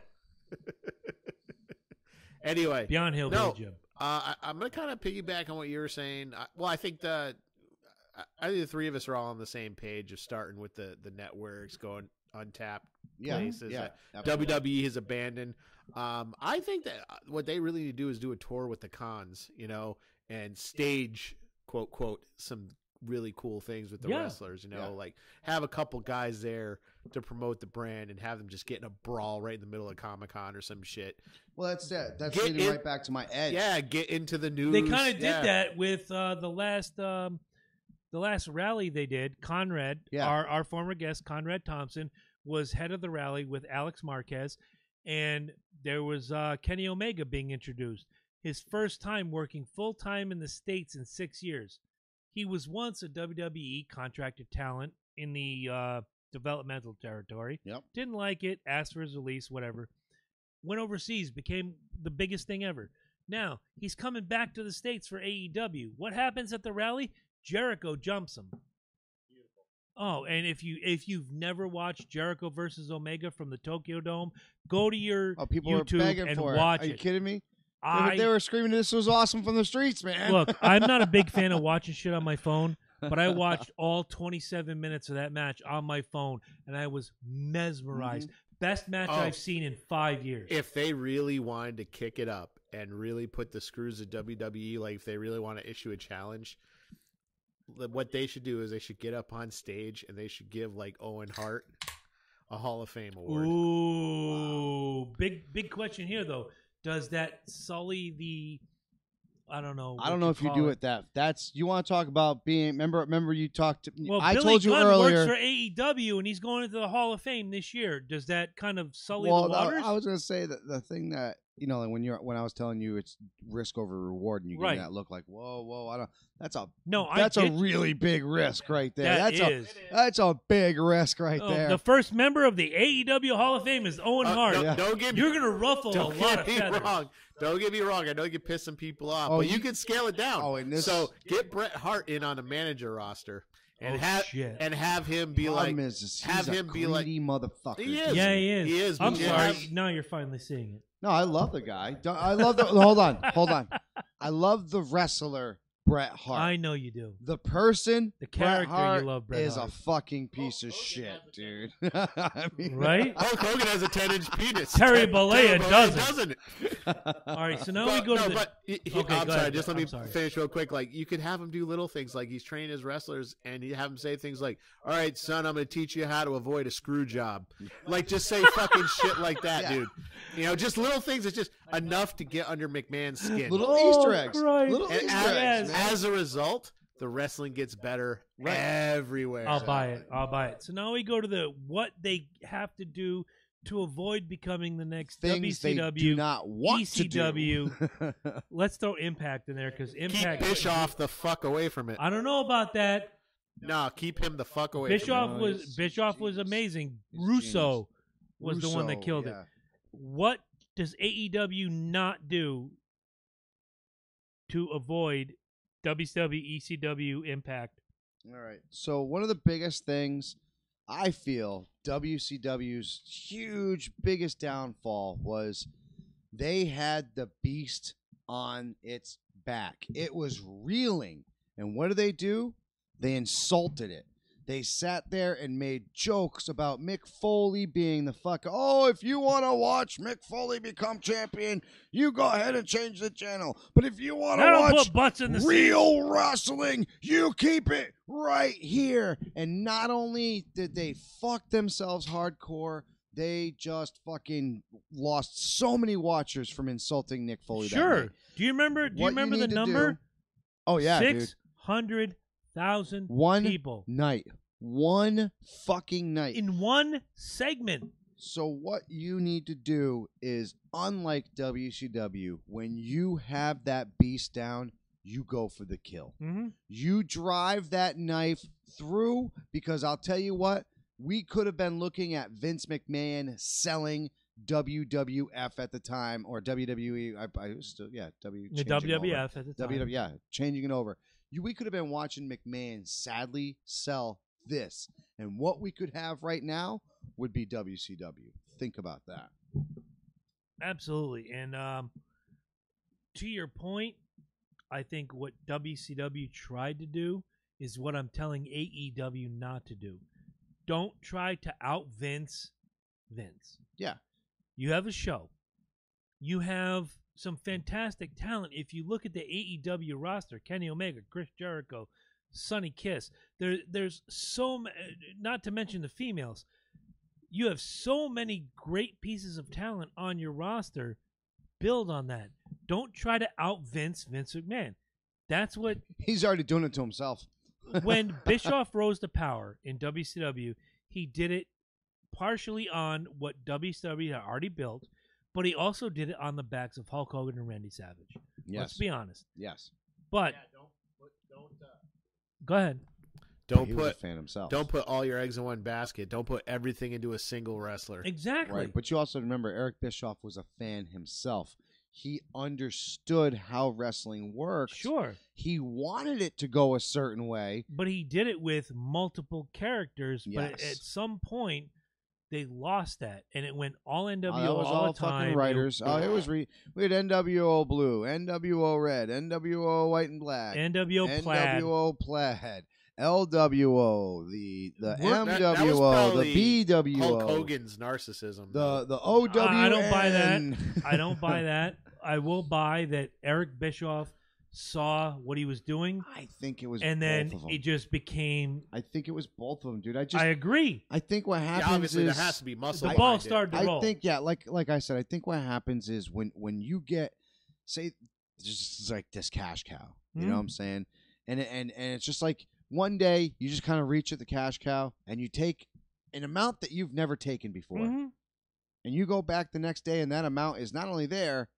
Anyway, Beyond Hillbilly Jim. I'm going to kind of piggyback on what you were saying. I think I think the three of us are all on the same page of starting with the networks, going untapped places that WWE has abandoned. I think that what they really need to do is do a tour with the cons, and stage, quote, some really cool things with the wrestlers, like have a couple guys there to promote the brand and have them just get in a brawl right in the middle of Comic-Con or some shit. Well, that's it. That's leading right back to my edge. Yeah, get into the news. They kind of did that with the last rally they did. Conrad, our former guest, Conrad Thompson, was head of the rally with Alex Marquez, and there was Kenny Omega being introduced. His first time working full-time in the States in 6 years. He was once a WWE contracted talent in the developmental territory. Yep. Didn't like it, asked for his release, whatever. Went overseas, became the biggest thing ever. Now, he's coming back to the States for AEW. What happens at the rally? Jericho jumps him. Beautiful. Oh, and if you've never watched Jericho versus Omega from the Tokyo Dome, go to your YouTube and watch it. Are you kidding me? They were screaming this was awesome from the streets, man. Look, I'm not a big fan of watching shit on my phone, but I watched all 27 minutes of that match on my phone, and I was mesmerized. Best match I've seen in 5 years. If they really wanted to kick it up and really put the screws of WWE, like if they really want to issue a challenge, what they should do is they should get up on stage and they should give like Owen Hart a Hall of Fame award. Ooh, wow. Big question here though. Does that sully the? I don't know. I don't know if you do it. That's you want to talk about being. Remember you talked. Well, I Billy told you Gunn earlier. works for AEW and he's going into the Hall of Fame this year. Does that kind of sully the waters? I was going to say that the thing that you know, when I was telling you it's risk over reward, and you give me that look like, whoa, I don't. That's a really big risk right there. That's a big risk right there. The first member of the AEW Hall of Fame is Owen Hart. You're gonna ruffle a lot of feathers. Don't get me wrong. I know you can piss some people off, but you can scale it down. So get Bret Hart in on a manager roster. And have him be like, motherfucker. He is. Yeah, he is. He is. I'm sorry. Now you're finally seeing it. No, I love the guy. Hold on. I love the wrestler Bret Hart. I know you do. The person, the character Bret Hart you love, Bret is Hart. a fucking piece of shit, dude. I mean, right? Hulk Hogan has a 10-inch penis. Terry Bollea doesn't. All right, so now we go to the... I'm sorry, just let me finish real quick. Like, you could have him do little things, like he's training his wrestlers, and you have him say things like, all right, son, I'm going to teach you how to avoid a screw job. Like, just say fucking shit like that, dude. You know, just little things. It's just enough to get under McMahon's skin. Little Easter eggs. Christ. Little Easter eggs, man. As a result, the wrestling gets better everywhere. I'll buy it. So now we go to what they have to do to avoid becoming the next things WCW, they do not want ECW. To do. Let's throw Impact in there because Impact. Keep Bischoff the fuck away from it. I don't know about that. No, keep him the fuck away. Bischoff was amazing. Russo was the one that killed it. What does AEW not do to avoid WCW, ECW, Impact? All right. So one of the biggest things I feel WCW's biggest downfall was they had the beast on its back. It was reeling. And what do? They insulted it. They sat there and made jokes about Mick Foley being the fuck. Oh, if you want to watch Mick Foley become champion, you go ahead and change the channel. But if you want to watch real wrestling, you keep it right here. And not only did they fuck themselves hardcore, they just fucking lost so many watchers from insulting Mick Foley. Sure. That night. Do you remember the number? Oh, yeah, 600,000 people. One fucking night. In one segment. So what you need to do is, unlike WCW, when you have that beast down, you go for the kill. Mm-hmm. You drive that knife through, because I'll tell you what, we could have been looking at Vince McMahon selling WWF at the time, or WWE. I was still, the WWF at the time. WWF, changing it over. We could have been watching McMahon sadly sell this. And what we could have right now would be WCW. Think about that. Absolutely. And to your point, I think what WCW tried to do is what I'm telling AEW not to do. Don't try to out Vince. Yeah. You have a show. You have some fantastic talent. If you look at the AEW roster, Kenny Omega, Chris Jericho, Sonny Kiss, there's so not to mention the females. You have so many great pieces of talent on your roster. Build on that. Don't try to out Vince McMahon. That's what he's already doing it to himself. When Bischoff rose to power in WCW, he did it partially on what WCW had already built. But he also did it on the backs of Hulk Hogan and Randy Savage. Yes. Let's be honest. Yes. But go ahead. He was a fan himself. Don't put all your eggs in one basket. Don't put everything into a single wrestler. Exactly. Right. But you also remember Eric Bischoff was a fan himself. He understood how wrestling works. Sure. He wanted it to go a certain way. But he did it with multiple characters. Yes. But at some point, they lost that, and it went all NWO that was all the time. Fucking writers. We had NWO Blue, NWO Red, NWO White and Black, NWO Plaid, NWO Plaid, LWO, the MWO, the BWO. Hulk Hogan's narcissism. The OWN. I don't buy that. I don't buy that. I will buy that Eric Bischoff saw what he was doing. I think it was and both then of them. it just became. I think it was both of them, dude. I agree. I think what happens obviously is there has to be muscle. The ball started to roll. I think like I said, I think what happens is when you get, say, just like this cash cow, you know what I'm saying, and it's just like one day you just kind of reach at the cash cow and you take an amount that you've never taken before. and you go back the next day and that amount is not only there,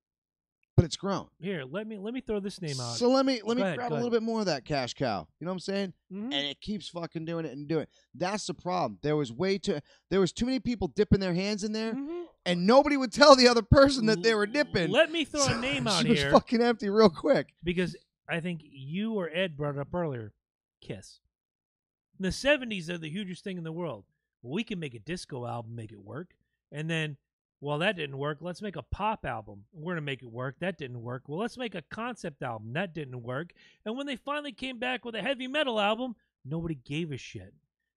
but it's grown. Here, let me throw this name out. So let me ahead, grab a little bit more of that cash cow. You know what I'm saying? Mhm. And it keeps fucking doing it and doing it. That's the problem. There was too many people dipping their hands in there, and nobody would tell the other person that they were dipping. Let me throw a name out She was here fucking empty real quick. because I think you or Ed brought it up earlier. Kiss. In the 70s, they're the hugest thing in the world. Well, we can make a disco album, make it work. And then, well, that didn't work. Let's make a pop album. We're going to make it work. That didn't work. Well, let's make a concept album. That didn't work. And when they finally came back with a heavy metal album, nobody gave a shit.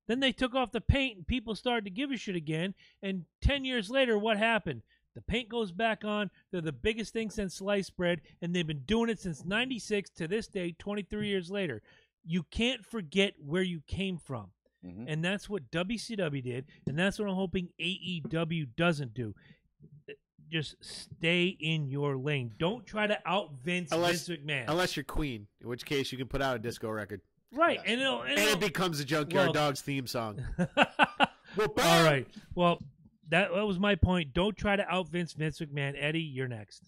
Then they took off the paint and people started to give a shit again. And 10 years later, what happened? The paint goes back on. They're the biggest thing since sliced bread. And they've been doing it since 96 to this day, 23 years later. You can't forget where you came from. Mm-hmm. And that's what WCW did, and that's what I'm hoping AEW doesn't do. Just stay in your lane. Don't try to out Vince McMahon. Unless you're Queen, in which case you can put out a disco record. Right, Yes. and it becomes a Junkyard Dogs theme song. All right. Well, that was my point. Don't try to out Vince McMahon. Eddie, you're next.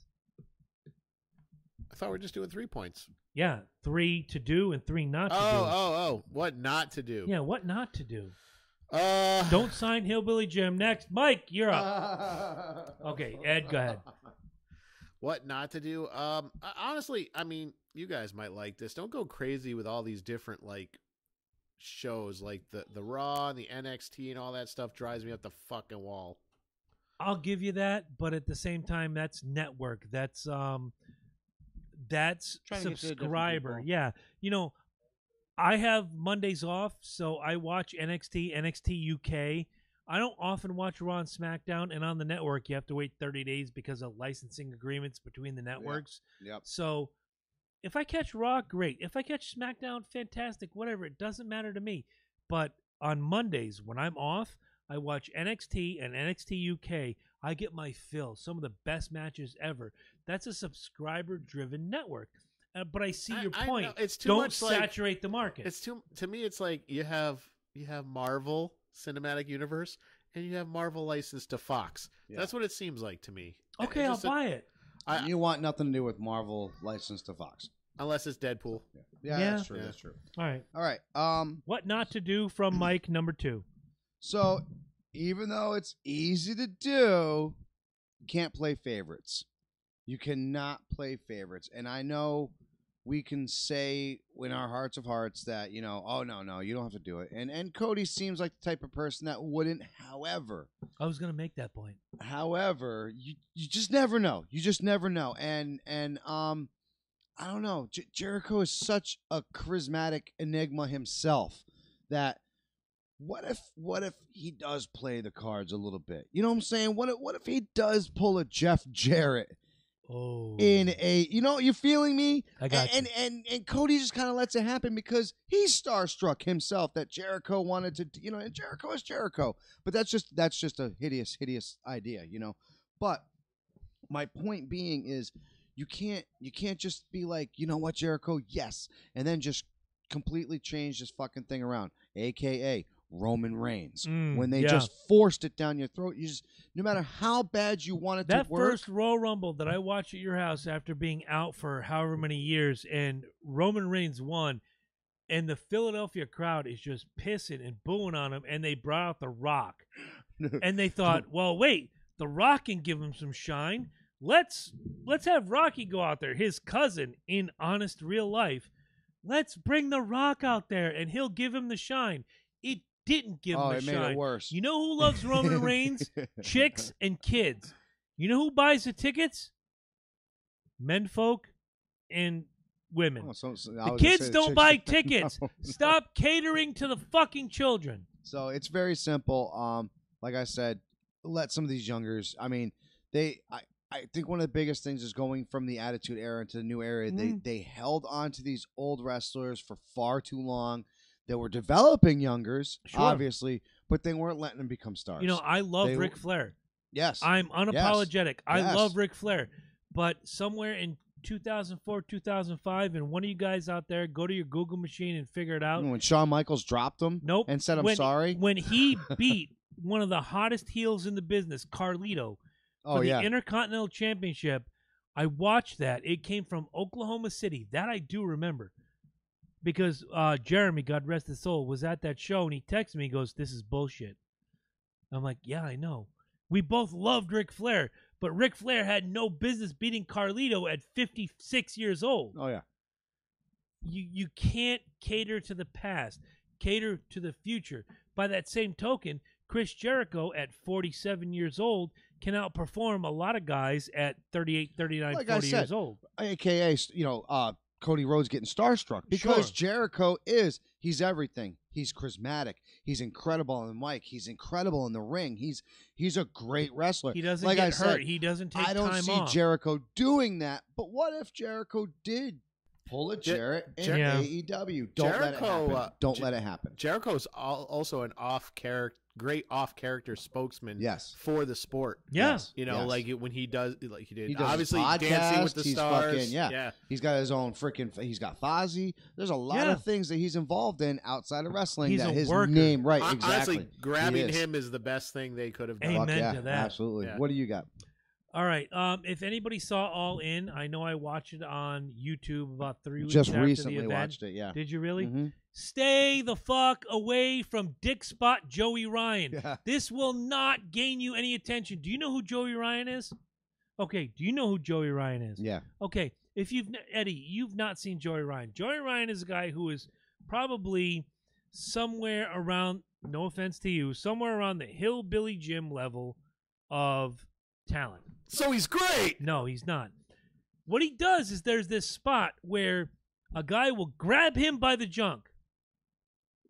I thought we were just doing 3 points. Yeah, 3 to do and 3 not to do. Oh, what not to do? Yeah, what not to do? Uh, Don't sign Hillbilly Jim. Next, Mike, you're up. Okay, Ed, go ahead. What not to do? Honestly, I mean, you guys might like this. Don't go crazy with all these different like shows, like the Raw and the NXT and all that stuff. Drives me up the fucking wall. I'll give you that, but at the same time, that's network. That's Trying to get to different subscriber. people. Yeah, you know, I have Mondays off, so I watch NXT UK. I don't often watch Raw and SmackDown, and on the network, you have to wait 30 days because of licensing agreements between the networks. Yep. So if I catch Raw, great. If I catch SmackDown, fantastic. Whatever. It doesn't matter to me. But on Mondays, when I'm off, I watch NXT and NXT UK. I get my fill. Some of the best matches ever. That's a subscriber-driven network. But I see your point. know, it's too Don't much like- saturate the market. It's too to me. It's like you have Marvel Cinematic Universe and you have Marvel licensed to Fox. Yeah. That's what it seems like to me. Okay, I'll buy it. You want nothing to do with Marvel licensed to Fox. Unless it's Deadpool. Yeah, Yeah. that's true. Yeah. That's true. All right. All right. What not to do from Mike number 2. So even though it's easy to do, you can't play favorites. You cannot play favorites. And I know we can say in our hearts of hearts that, you know, oh, no, you don't have to do it. And Cody seems like the type of person that wouldn't. However, I was going to make that point. you just never know. You just never know. And I don't know. Jericho is such a charismatic enigma himself that what if he does play the cards a little bit? You know what I'm saying? What if he does pull a Jeff Jarrett? Oh. In a, you know, you feeling me? I got you. And Cody just kind of lets it happen because he's starstruck himself that Jericho wanted to, you know, and Jericho is Jericho. But that's just a hideous idea, you know. But my point being is you can't just be like, you know what, Jericho, yes, and then just completely change this fucking thing around, aka Roman Reigns. When they just forced it down your throat, you just, no matter how bad you want it that to work. first Royal Rumble that I watched at your house after being out for however many years, and Roman Reigns won, and the Philadelphia crowd is just pissing and booing on him, and they brought out The Rock. And they thought, well, wait, The Rock can give him some shine. Let's have Rocky go out there, his cousin in honest real life. Let's bring The Rock out there, and he'll give him the shine. It didn't give him the it shine. made it worse. You know who loves Roman Reigns? Chicks and kids. You know who buys the tickets? Menfolk and women. The kids don't buy tickets. No. Stop catering to the fucking children. So it's very simple. Like I said, let some of these youngers. I mean, I think one of the biggest things is going from the Attitude Era into the new era. They held on to these old wrestlers for far too long. They were developing youngers, obviously, but they weren't letting them become stars. You know, I love Ric Flair. Yes. I'm unapologetic. Yes. I love Ric Flair. But somewhere in 2004, 2005, and one of you guys out there, go to your Google machine and figure it out. When Shawn Michaels dropped him Nope. and said, I'm sorry. When he beat one of the hottest heels in the business, Carlito, Oh, for the yeah. Intercontinental Championship. I watched that. It came from Oklahoma City. That I do remember. Because Jeremy, God rest his soul, was at that show, and he texted me, he goes, "This is bullshit." I'm like, yeah, I know. We both loved Ric Flair, but Ric Flair had no business beating Carlito at 56 years old. Oh, yeah. You can't cater to the past. Cater to the future. By that same token, Chris Jericho at 47 years old can outperform a lot of guys at 38, 39, Like 40 I said, years old. AKA, Cody Rhodes getting starstruck because Sure. Jericho he's everything. He's charismatic. He's incredible on the mic. He's incredible in the ring. He's a great wrestler. He doesn't like get I hurt. said, He doesn't take I don't time see off. Jericho doing that. But what if Jericho did pull a Jarrett in AEW? Don't let it happen. Don't let it happen. Jericho's also an great off-character spokesman. Yes. For the sport. Yes. You know, Yes. like when he does, like he did. He does Obviously, his podcast, Dancing with the he's Stars. fucking, yeah. He's got his own freaking. He's got Fozzy. There's a lot of things that he's involved in outside of wrestling. He's that a his worker. name, right? Exactly. Honestly, grabbing him is the best thing they could have done. Amen. Fuck yeah, to that. absolutely. Yeah. What do you got? All right. If anybody saw All In, I know I watched it on YouTube about 3 weeks Just after recently the event. watched it. Yeah. Did you really? Mhm. Stay the fuck away from Dick Spot Joey Ryan. Yeah. This will not gain you any attention. Do you know who Joey Ryan is? Okay. Do you know who Joey Ryan is? Yeah. Okay. If Eddie, you've not seen Joey Ryan. Joey Ryan is a guy who is probably somewhere around, no offense to you, somewhere around the Hillbilly Jim level of talent. So he's great. No, he's not. What he does is there's this spot where a guy will grab him by the junk.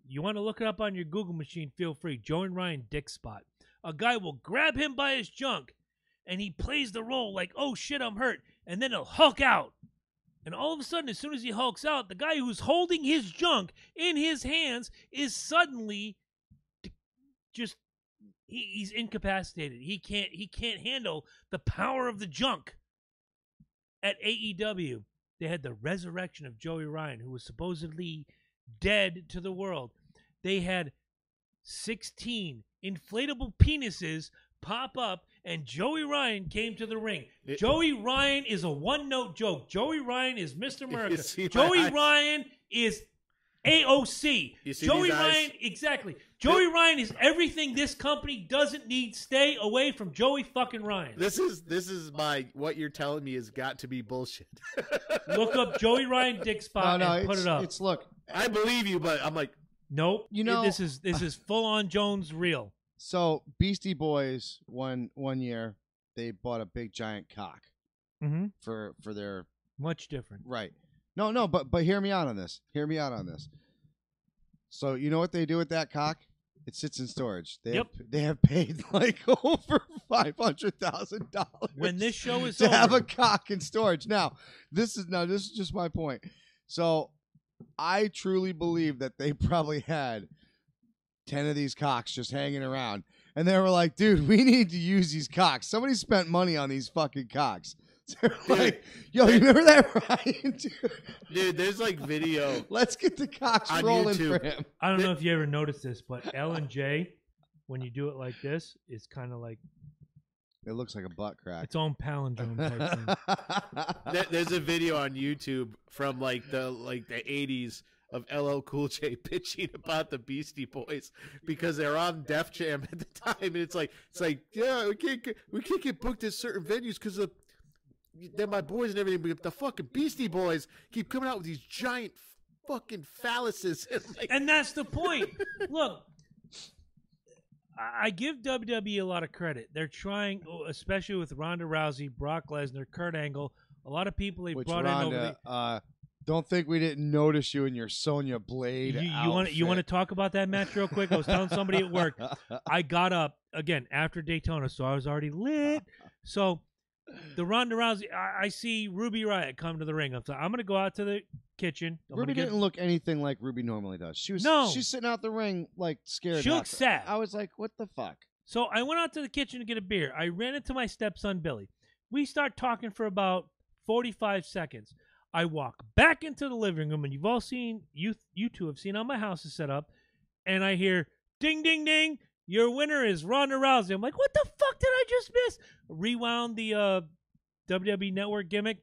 You want to look it up on your Google machine, feel free. Joey Ryan Dick Spot. A guy will grab him by his junk, and he plays the role like, oh shit, I'm hurt. And then he'll Hulk out. And all of a sudden, as soon as he hulks out, the guy who's holding his junk in his hands is suddenly just he's incapacitated. He can't handle the power of the junk. At AEW, they had the resurrection of Joey Ryan, who was supposedly dead to the world. They had 16 inflatable penises pop up, and Joey Ryan came to the ring. Joey Ryan is a one-note joke. Joey Ryan is Mr. America. Joey Ryan is AOC. Joey Ryan, exactly. Joey Ryan is everything this company doesn't need. Stay away from Joey fucking Ryan. This is what you're telling me has got to be bullshit. Look up Joey Ryan Dick Spot and put it up. Look, I believe you, but I'm like, nope. You know, this is full on Jones real. So Beastie Boys one year they bought a big giant cock for their much different. Right. No, but hear me out on this. So you know what they do with that cock? It sits in storage. They have paid like over $500,000 when this show is to over. have a cock in storage. Now this is just my point. So I truly believe that they probably had 10 of these cocks just hanging around, and they were like, "Dude, we need to use these cocks. Somebody spent money on these fucking cocks." Like, yo, you remember that, Ryan? Dude, there's like video. Let's get the cocks rolling YouTube. for him. I don't know if you ever noticed this, but L and J, when you do it like this, is kind of like it looks like a butt crack. Its own palindrome type thing. There's a video on YouTube from like the 80s of LL Cool J bitching about the Beastie Boys because they're on Def Jam at the time, and it's like yeah, we can't get booked at certain venues because of they're my boys and everything, but the fucking Beastie Boys keep coming out with these giant fucking phalluses. And that's the point. Look, I give WWE a lot of credit. They're trying, especially with Ronda Rousey, Brock Lesnar, Kurt Angle, a lot of people they brought in over the... don't think we didn't notice you in your Sonya Blade outfit. You want to talk about that match real quick? I was telling somebody at work. I got up, again, after Daytona, so I was already lit. So... the Ronda Rousey, I see Ruby Riott come to the ring. I'm going to go out to the kitchen. Ruby didn't look anything like Ruby normally does. She's sitting out the ring like scared. She looked sad. I was like, what the fuck? So I went out to the kitchen to get a beer. I ran into my stepson, Billy. We start talking for about 45 seconds. I walk back into the living room, and you've all seen, you two have seen how my house is set up, and I hear ding, ding, ding. Your winner is Ronda Rousey. I'm like, what the fuck did I just miss? Rewound the WWE Network gimmick.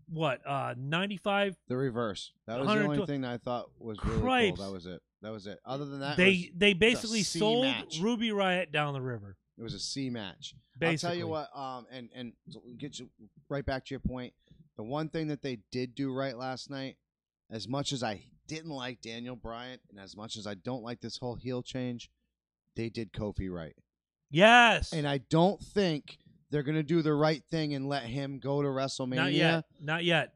What, 95? The reverse. That was the only thing that I thought was really cool. That was it. That was it. Other than that, they basically sold match. Ruby Riott down the river. It was a C match. Basically. I'll tell you what, and get you right back to your point. The one thing that they did do right last night, as much as I didn't like Daniel Bryan, and as much as I don't like this whole heel change, they did Kofi right. Yes. And I don't think they're going to do the right thing and let him go to WrestleMania. Not yet.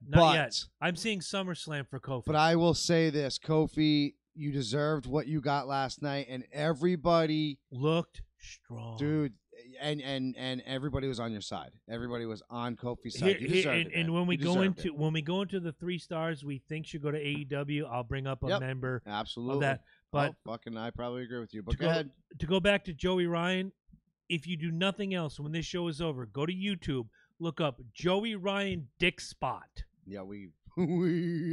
I'm seeing SummerSlam for Kofi. But I will say this, Kofi, you deserved what you got last night, and everybody looked strong. Dude, and everybody was on your side. Everybody was on Kofi's side. You deserved it, and when we go into the 3 stars we think should go to AEW, I'll bring up a member. Absolutely. Of that. But fucking I probably agree with you. But go ahead. To go back to Joey Ryan, if you do nothing else when this show is over, go to YouTube, look up Joey Ryan Dick Spot. Yeah, we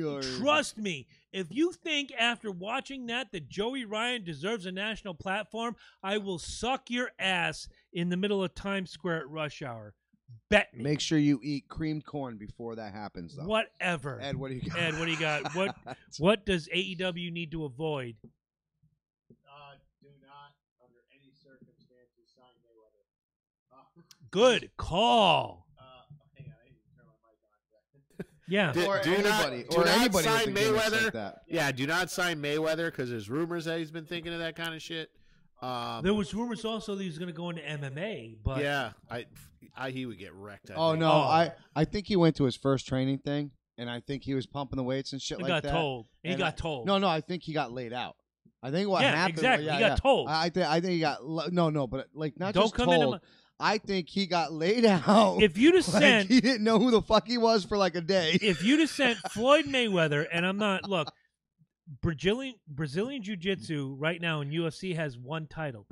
are. Trust me, if you think after watching that Joey Ryan deserves a national platform, I will suck your ass in the middle of Times Square at rush hour. Bet me. Make sure you eat creamed corn before that happens, though. Whatever. Ed, what do you got? Ed, what do you got? What does AEW need to avoid? Do not, under any circumstances, sign Mayweather. Good call. Hang on, I need to turn my mic on. Yeah. Do not anybody sign Mayweather. Like that. Yeah, do not sign Mayweather because there's rumors that he's been thinking of that kind of shit. There was rumors also that he was going to go into MMA, but yeah, he would get wrecked. I think he went to his first training thing, and I think he was pumping the weights and shit he like got told. He got told. No, I think he got laid out. I think what happened. Exactly. He got told. I think he got but like not Don't just come told. into I think he got laid out. If you'd have sent, he didn't know who the fuck he was for like a day. If you'd have sent Floyd Mayweather, and I'm not Brazilian Jiu-Jitsu right now in UFC has 1 title.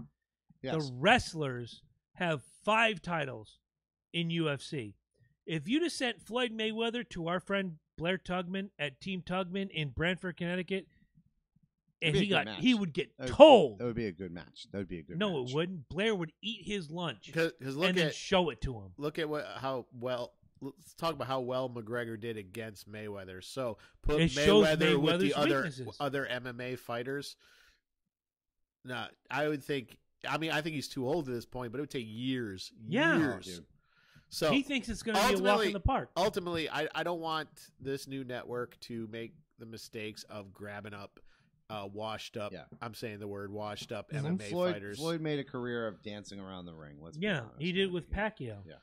Yes. The wrestlers have 5 titles in UFC. If you'd have sent Floyd Mayweather to our friend Blair Tugman at Team Tugman in Brantford, Connecticut, and he would get told. That would be a good match. That would be a good. No, match. it wouldn't. Blair would eat his lunch and then show it to him. Let's talk about how well McGregor did against Mayweather. So put Mayweather with the other MMA fighters. No, I would think. I mean, I think he's too old at this point, but it would take years. Yeah. Years. So he thinks it's going to be a walk in the park. Ultimately, I don't want this new network to make the mistakes of grabbing up washed up. Yeah. I'm saying the word washed up MMA fighters. Floyd made a career of dancing around the ring. He did with Pacquiao. Yeah.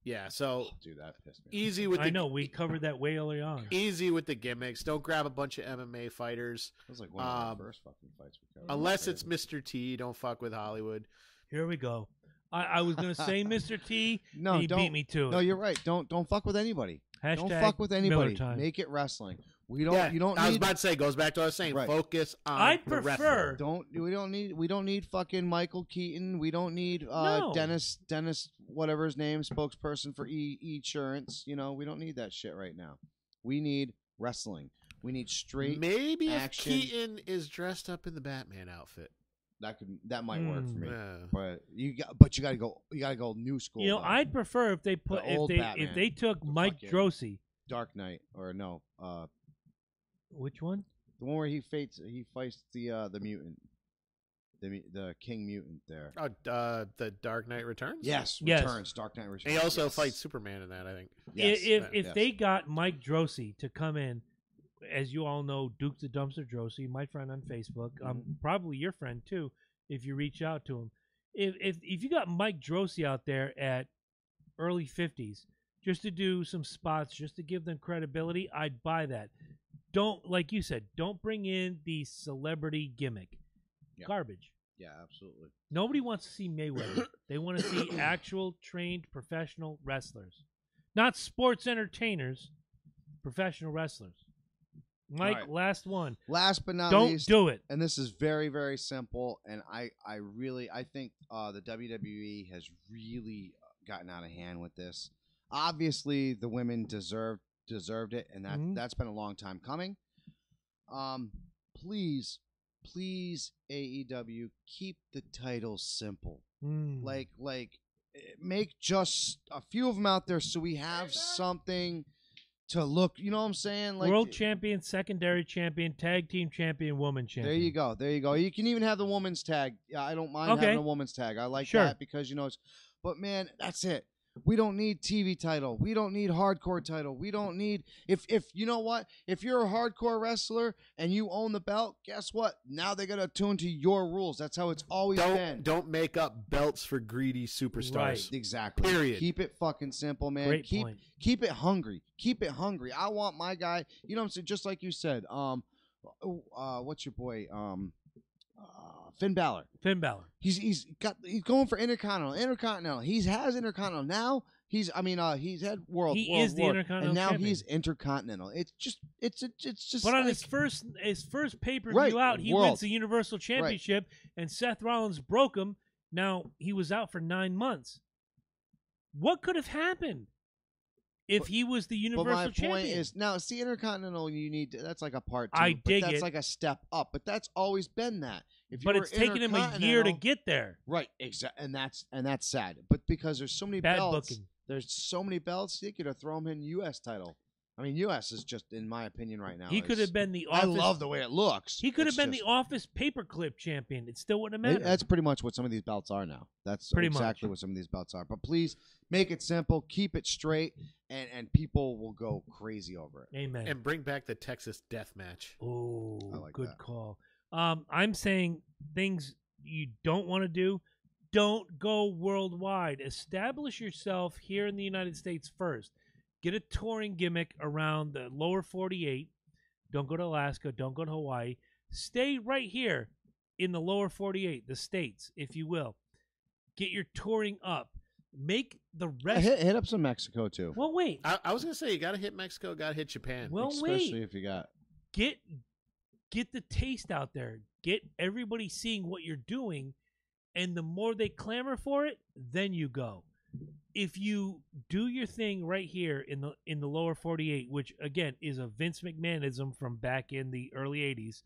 Yeah, so dude, that pissed me. Easy with. I know we covered that way early on. Easy with the gimmicks. Don't grab a bunch of MMA fighters. That was like one of the first fucking fights we covered. Unless it's Mr. T. Don't fuck with Hollywood. Here we go. I was gonna say Mr. T. No, he beat me to it. No, you're right. Don't fuck with anybody. Hashtag don't fuck with anybody. Time. Make it wrestling. We don't. Yeah, you don't. I was about to say. Goes back to what I was saying. Right. Focus on. I'd the prefer. wrestler. We don't need fucking Michael Keaton. We don't need Dennis, whatever his name, spokesperson for insurance. You know, we don't need that shit right now. We need wrestling. We need straight. Maybe action. if Keaton is dressed up in the Batman outfit, that might work for me. Yeah. But you gotta go new school. You know, I'd prefer if they put if they took Mike Drosy. Dark Knight or no. Which one? The one where he fights the mutant, the King Mutant there. Oh, the Dark Knight Returns. Yes, Returns. Dark Knight Returns. And he also fights Superman in that, I think. Yes. If they got Mike Drosy to come in, as you all know, Duke the Dumpster Drosy, my friend on Facebook, probably your friend too, if you reach out to him. If you got Mike Drosy out there at early 50s, just to do some spots, just to give them credibility, I'd buy that. Don't, like you said, don't bring in the celebrity gimmick. Yeah. Garbage. Yeah, absolutely. Nobody wants to see Mayweather. They want to see actual trained professional wrestlers. Not sports entertainers, professional wrestlers. Mike, right. Last one. Last but not least. Don't do it. And this is very, very simple. And I think the WWE has really gotten out of hand with this. Obviously, the women deserved it, and that's been a long time coming. Please please, AEW, keep the titles simple. Mm. Like make just a few of them out there so we have something to look. You know what I'm saying? Like World champion, secondary champion, tag team champion, woman champion. There you go. There you go. You can even have the woman's tag. Yeah, I don't mind having a woman's tag. I like that because, but man, that's it. We don't need TV title. We don't need hardcore title. We don't need if you know what? If you're a hardcore wrestler and you own the belt, guess what? Now they got to tune to your rules. That's how it's always been. Don't make up belts for greedy superstars. Right. Exactly. Period. Keep it fucking simple, man. Great point. Keep it hungry. Keep it hungry. I want my guy, you know what I'm saying? Just like you said, what's your boy? Finn Balor. He's going for Intercontinental. He has Intercontinental now. He's had World. He World, is the World, Intercontinental and now champion. he's Intercontinental. It's just. But on his first pay-per-view out, he wins the Universal Championship, and Seth Rollins broke him. Now he was out for 9 months. What could have happened if he was the Universal Champion? But my point is, now it's the Intercontinental. That's like a part 2. I dig that's it. like a step up, but that's always been that. But it's taken him a year to get there. Right, exactly, and that's sad. But because there's so many belts, there's so many belts, you could have thrown him in U.S. title. I mean, U.S. is just, in my opinion, right now. He could have been the Office. I love the way it looks. He could have been the Office paperclip champion. It still wouldn't have mattered. That's pretty much what some of these belts are now. That's exactly what some of these belts are. But please make it simple, keep it straight, and people will go crazy over it. Amen. And bring back the Texas Death Match. Oh, like good that. call. I'm saying things you don't want to do. Don't go worldwide. Establish yourself here in the United States first. Get a touring gimmick around the lower 48. Don't go to Alaska. Don't go to Hawaii. Stay right here in the lower 48, the states, if you will. Get your touring up. Make the rest. Hit up some Mexico, too. Well, wait. I was going to say, you got to hit Mexico, got to hit Japan. Well, especially if you got. Get the taste out there. Get everybody seeing what you're doing, and the more they clamor for it, then you go. If you do your thing right here in the lower 48, which again is a Vince McMahonism from back in the early 80s,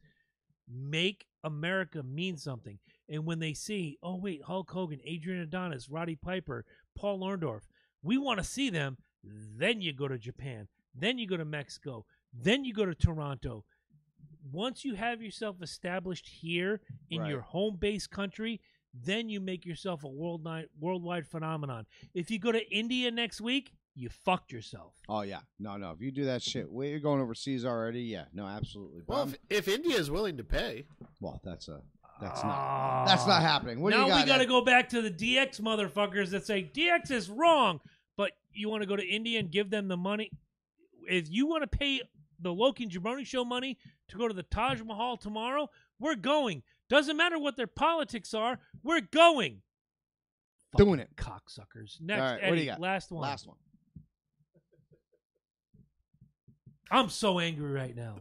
make America mean something. And when they see, oh wait, Hulk Hogan, Adrian Adonis, Roddy Piper, Paul Orndorff, we want to see them, then you go to Japan, then you go to Mexico, then you go to Toronto. Once you have yourself established here in your home base country, then you make yourself a worldwide phenomenon. If you go to India next week, you fucked yourself. Oh, yeah. No. If you do that shit, you're going overseas already, yeah. No, absolutely. Well, if India is willing to pay. Well, that's not happening. What now do you got? We got to go back to the DX motherfuckers that say DX is wrong, but you want to go to India and give them the money? If you want to pay the Loki and Jabroni show money to go to the Taj Mahal tomorrow, we're going. Doesn't matter what their politics are, we're going. Doing it. Cocksuckers. Next, right, Eddie, what do you got? Last one. I'm so angry right now.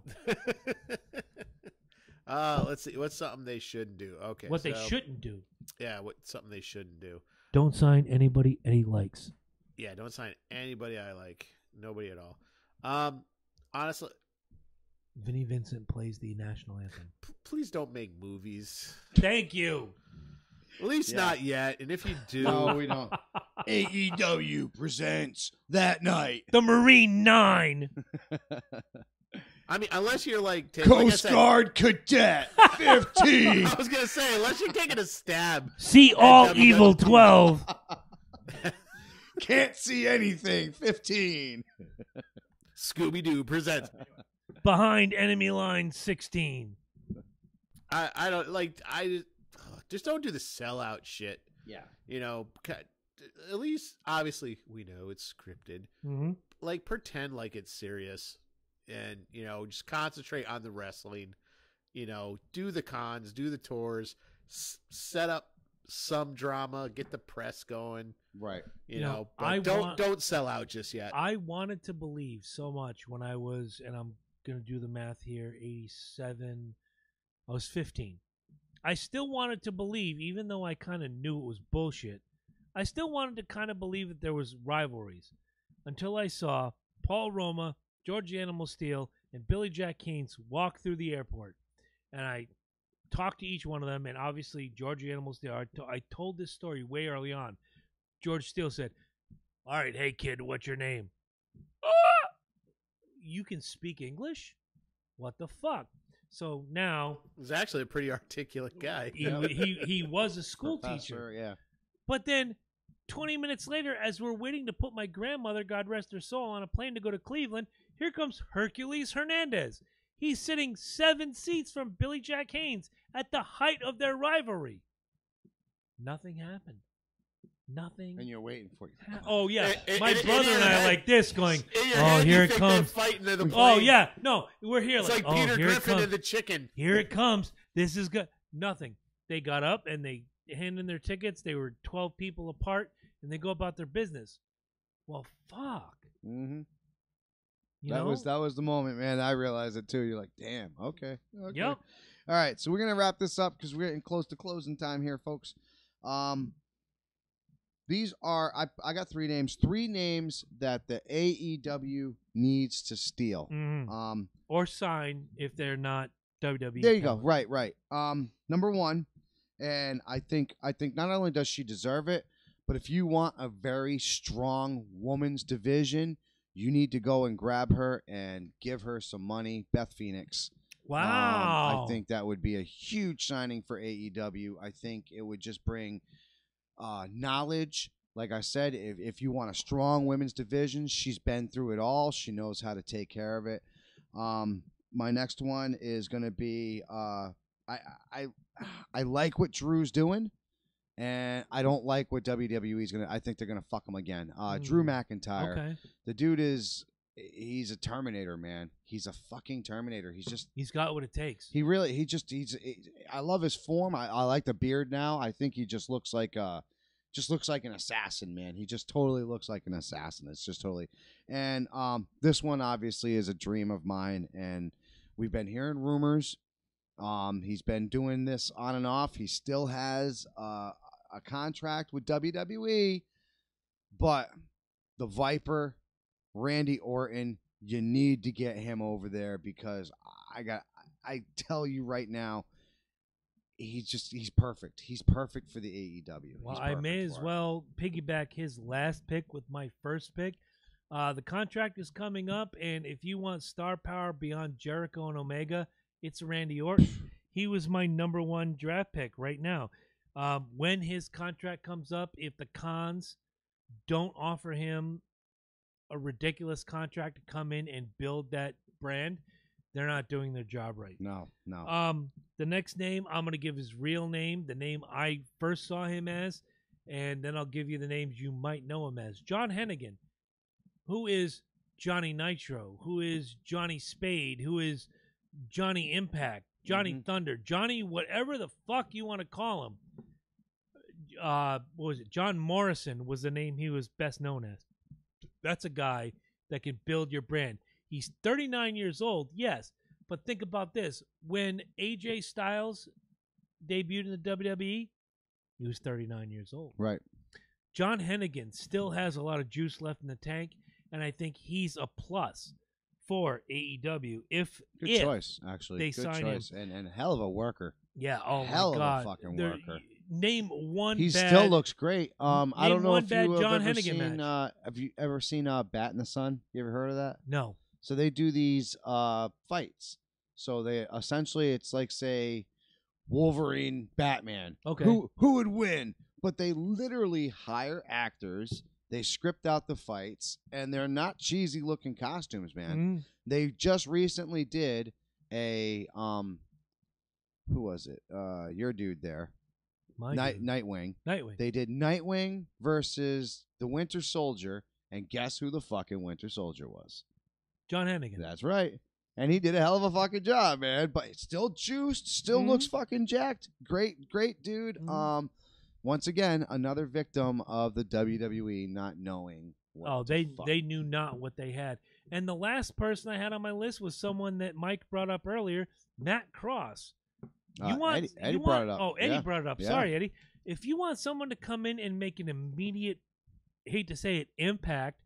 Let's see. What's something they shouldn't do? Okay. What they shouldn't do. Yeah, something they shouldn't do. Don't sign anybody Eddie likes. Yeah, don't sign anybody I like. Nobody at all. Honestly, Vinnie Vincent plays the national anthem. Please don't make movies. Thank you. At least not yet. And if you do, no, we don't. AEW presents that night the Marine 9. I mean, unless you're like Coast Guard Cadet 15. I was gonna say, unless you're taking a stab. See all evil 12. Can't see anything 15. Scooby-Doo presents Behind Enemy Line 16. I don't like. I just don't do the sellout shit. Yeah, at least obviously we know it's scripted. Mm-hmm. Like pretend like it's serious, and just concentrate on the wrestling. Do the cons, do the tours, set up some drama, get the press going. Right. But don't sell out just yet. I wanted to believe so much when I was, and I'm gonna do the math here, 87. I was 15. I still wanted to believe, even though I kind of knew it was bullshit, I still wanted to kind of believe that there was rivalries until I saw Paul Roma, George Animal Steel, and Billy Jack Haynes walk through the airport. And talked to each one of them, and obviously George Animals there. I told this story way early on. George Steele said, "All right, hey kid, what's your name?" You can speak English? What the fuck? So now He's actually a pretty articulate guy. he was a school teacher. Yeah. But then 20 minutes later, as we're waiting to put my grandmother, God rest her soul, on a plane to go to Cleveland, here comes Hercules Hernandez. He's sitting 7 seats from Billy Jack Haynes at the height of their rivalry. Nothing happened. Nothing. And you're waiting for it. Oh, yeah. My brother and I are like this going, oh, here it comes. Oh, yeah. No, we're here. It's like Peter Griffin and the chicken. Here it comes. This is good. Nothing. They got up and they handed in their tickets. They were 12 people apart, and they go about their business. Well, fuck. Mm-hmm. That was the moment, man. I realized it, too. You're like, damn, okay. Yep. All right, so we're going to wrap this up because we're getting close to closing time here, folks. These are, I got 3 names. 3 names that the AEW needs to steal. Mm-hmm. Or sign if they're not WWE. There you go. Right. Number 1, and I think not only does she deserve it, but if you want a very strong women's division, you need to go and grab her and give her some money. Beth Phoenix. Wow. I think that would be a huge signing for AEW. I think it would just bring knowledge. Like I said, if you want a strong women's division, she's been through it all. She knows how to take care of it. My next one is going to be I like what Drew's doing, and I don't like what WWE's going to. I think they're going to fuck him again. Drew McIntyre. Okay. The dude he's a Terminator, man. He's a fucking Terminator. He's got what it takes. I love his form. I like the beard now. I think he just looks like an assassin, man. He just totally looks like an assassin. It's just totally. And this one obviously is a dream of mine, and we've been hearing rumors. He's been doing this on and off. He still has a contract with WWE, but the Viper, Randy Orton, you need to get him over there because I tell you right now, he's perfect. He's perfect for the AEW. Well, I may as well piggyback his last pick with my first pick. The contract is coming up, and if you want star power beyond Jericho and Omega, it's Randy Orton. He was my number 1 draft pick right now. When his contract comes up, if the cons don't offer him a ridiculous contract to come in and build that brand, they're not doing their job right. No. The next name, I'm going to give his real name, the name I first saw him as, and then I'll give you the names you might know him as. John Hennigan, who is Johnny Nitro, who is Johnny Spade, who is Johnny Impact, Johnny Thunder, Johnny whatever the fuck you want to call him. What was it? John Morrison was the name he was best known as. That's a guy that can build your brand. He's 39 years old, yes, but think about this. When AJ Styles debuted in the WWE, he was 39 years old. Right. John Hennigan still has a lot of juice left in the tank, and I think he's a plus for AEW. Good choice, actually. They Good sign choice. him. And hell of a worker. Yeah, oh hell my God. Of a fucking worker. Name one He bad... still looks great. I don't know if you John have ever Hennigan seen match. have you ever seen Bat in the Sun? You ever heard of that? No. So they do these fights. So they essentially it's like say Wolverine, Batman. Okay. Who would win? But they literally hire actors. They script out the fights, and they're not cheesy looking costumes, man. They just recently did a who was it? Your dude there. Nightwing. They did Nightwing versus the Winter Soldier, and guess who the fucking Winter Soldier was? John Hennigan. That's right. And he did a hell of a fucking job, man. But still juiced, still looks fucking jacked. Great dude. Once again, another victim of the WWE not knowing what they knew not what they had. And the last person I had on my list was someone that Mike brought up earlier, Matt Cross. Eddie brought it up. Oh, Eddie brought it up. Yeah. Sorry, Eddie. If you want someone to come in and make an immediate, hate to say it, impact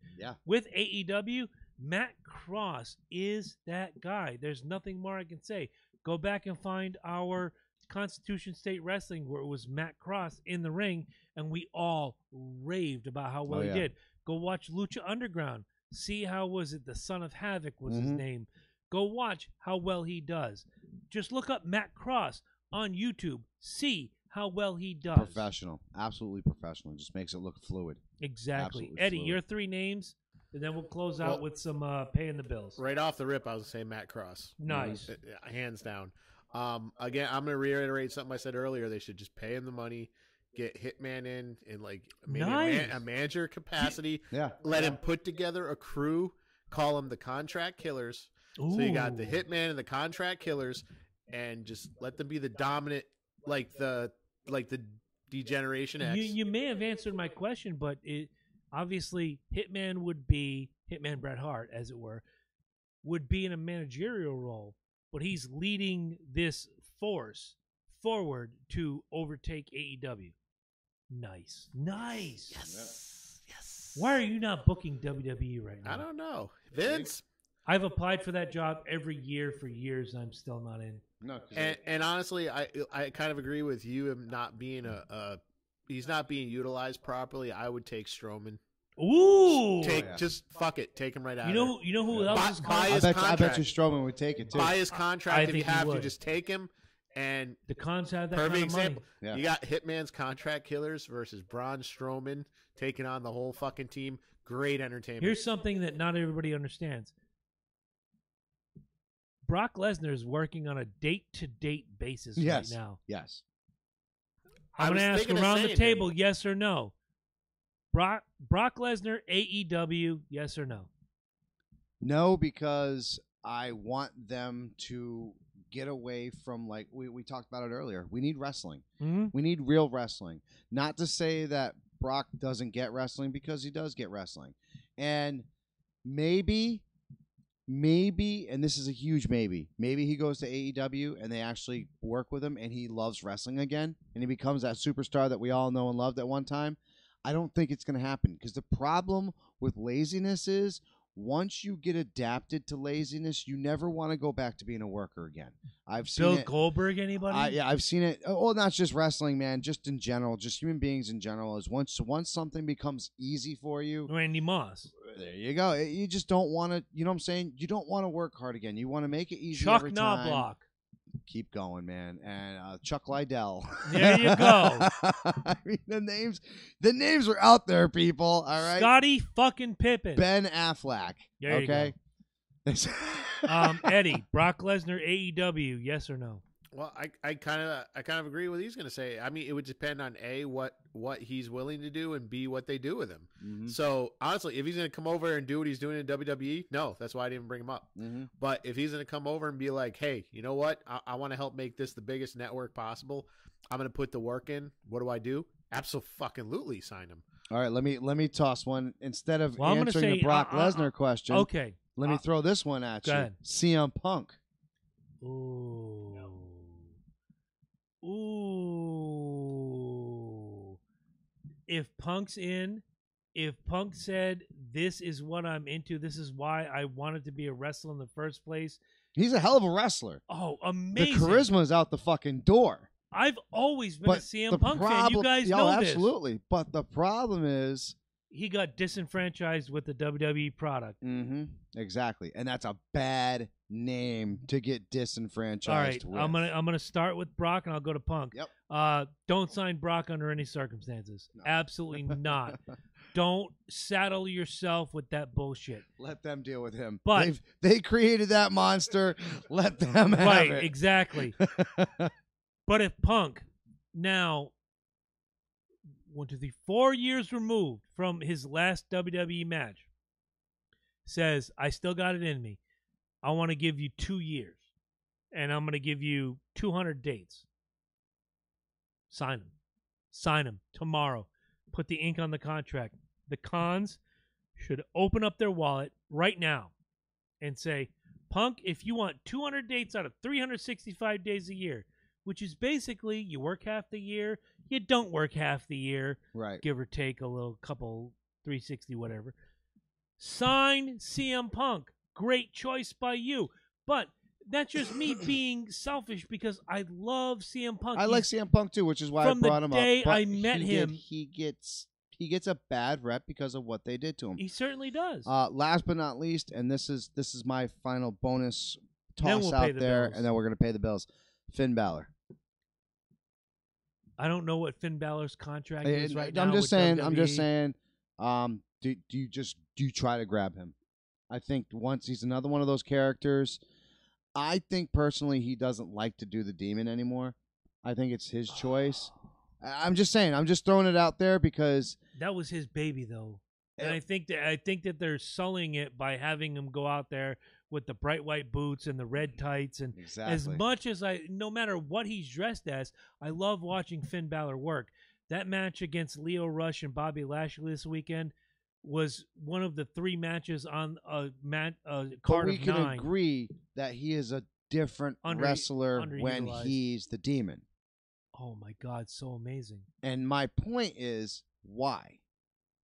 with AEW, Matt Cross is that guy. There's nothing more I can say. Go back and find our Constitution State Wrestling where it was Matt Cross in the ring, and we all raved about how well he did. Go watch Lucha Underground. See how was it? The Son of Havoc was his name. Go watch how well he does. Just look up Matt Cross on YouTube. See how well he does. Professional. Absolutely professional. It just makes it look fluid. Exactly. Absolutely Eddie, fluid. your 3 names, and then we'll close out with some paying the bills. Right off the rip, I was going to say Matt Cross. Nice. Hands down. Again, I'm going to reiterate something I said earlier. They should just pay him the money, get Hitman in like maybe a manager capacity. Yeah. Let him put together a crew, call them the Contract Killers. Ooh. So you got the Hitman and the Contract Killers, and just let them be the dominant, like the Degeneration X. You may have answered my question, but obviously Hitman would be Hitman Bret Hart, as it were, would be in a managerial role, but he's leading this force forward to overtake AEW. Nice. Yes. Why are you not booking WWE right now? I don't know, Vince. I've applied for that job every year for years, and I'm still not in. No, and honestly, I kind of agree with you. Him not being he's not being utilized properly. I would take Strowman. Ooh, just fuck it, take him right out. You know who else? Buy I bet you Strowman would take it too. Buy his contract if you have to. Just take him. And the cons have that perfect kind of example. money. Yeah. You got Hitman's Contract Killers versus Braun Strowman taking on the whole fucking team. Great entertainment. Here's something that not everybody understands. Brock Lesnar is working on a date-to-date basis right now. Yes. I'm going to ask around the table, yes or no. Brock Lesnar, AEW, yes or no? No, because I want them to get away from, like we talked about it earlier. We need wrestling. Mm-hmm. We need real wrestling. Not to say that Brock doesn't get wrestling, because he does get wrestling. And maybe, and this is a huge maybe he goes to AEW and they actually work with him and he loves wrestling again and he becomes that superstar that we all know and loved at one time. I don't think it's going to happen, because the problem with laziness is once you get adapted to laziness, you never want to go back to being a worker again. I've seen Bill Goldberg, anybody? Yeah, I've seen it. Oh, not just wrestling, man. Just in general, just human beings in general. Is once something becomes easy for you, Randy Moss. There you go. You just don't want to. You know what I'm saying? You don't want to work hard again. You want to make it easy. Chuck every time. Knobloch. Keep going, man. And Chuck Liddell. There you go. I mean, the names are out there, people. All right. Scotty fucking Pippen. Ben Affleck. There you okay. Eddie, Brock Lesnar, AEW, yes or no? Well, I kind of agree with what he's going to say. I mean, it would depend on A, what he's willing to do, and B, what they do with him. Mm-hmm. So honestly, if he's going to come over and do what he's doing in WWE, no, that's why I didn't bring him up. Mm-hmm. But if he's going to come over and be like, hey, you know what? I want to help make this the biggest network possible. I'm going to put the work in. What do I do? Absolutely sign him. All right, let me toss one instead of I'm answering the Brock Lesnar question. Okay. Let me throw this one at you. Ahead. CM Punk. Ooh. No. Ooh. If Punk's in, if Punk said, this is what I'm into, this is why I wanted to be a wrestler in the first place. He's a hell of a wrestler. Oh, amazing. The charisma's out the fucking door. I've always been a CM Punk fan. You guys know this. Absolutely. But the problem is, he got disenfranchised with the WWE product. Mm-hmm. Exactly. And that's a bad name to get disenfranchised with. I'm gonna start with Brock and I'll go to Punk. Yep. Don't sign Brock under any circumstances. No. Absolutely not. Don't saddle yourself with that bullshit. Let them deal with him. But they created that monster. Let them have it. Right, exactly. But if Punk now 4 years removed from his last WWE match, says, I still got it in me. I want to give you 2 years, and I'm going to give you 200 dates. Sign them. Sign them tomorrow. Put the ink on the contract. The cons should open up their wallet right now and say, Punk, if you want 200 dates out of 365 days a year, which is basically you work half the year, you don't work half the year, right? Give or take a little couple, 360, whatever. Sign CM Punk. Great choice by you. But that's just me being selfish because I love CM Punk. I like CM Punk too, which is why I brought him up. From the day But I met him, he gets a bad rep because of what they did to him. he certainly does. Last but not least, and this is my final bonus toss we'll out there, and then we're gonna pay the bills. Finn Balor. I don't know what Finn Balor's contract is right now. I'm just saying. WWE. Do you try to grab him? I think once he's another one of those characters. I think personally he doesn't like to do the demon anymore. I think it's his choice. I'm just saying. I'm just throwing it out there because that was his baby, though, and I think that they're sullying it by having him go out there with the bright white boots and the red tights. And as much as no matter what he's dressed as, I love watching Finn Balor work. That match against Lio Rush and Bobby Lashley this weekend was one of the 3 matches on a card of 9. We can agree that he is a different wrestler when he's the demon. Oh my God, so amazing! And my point is why.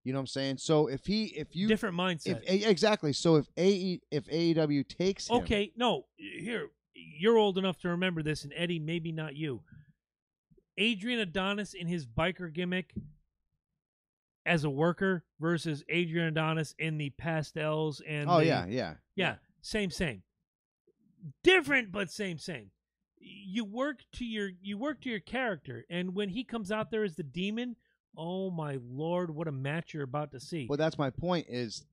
You know what I'm saying? So if you different mindset, exactly. So if AEW takes him, okay, no, here you're old enough to remember this, and Eddie, maybe not you. Adrian Adonis in his biker gimmick as a worker versus Adrian Adonis in the pastels and yeah, same, different but same. You work to your character, and when he comes out there as the demon. Oh my Lord, what a match you're about to see. Well, that's my point is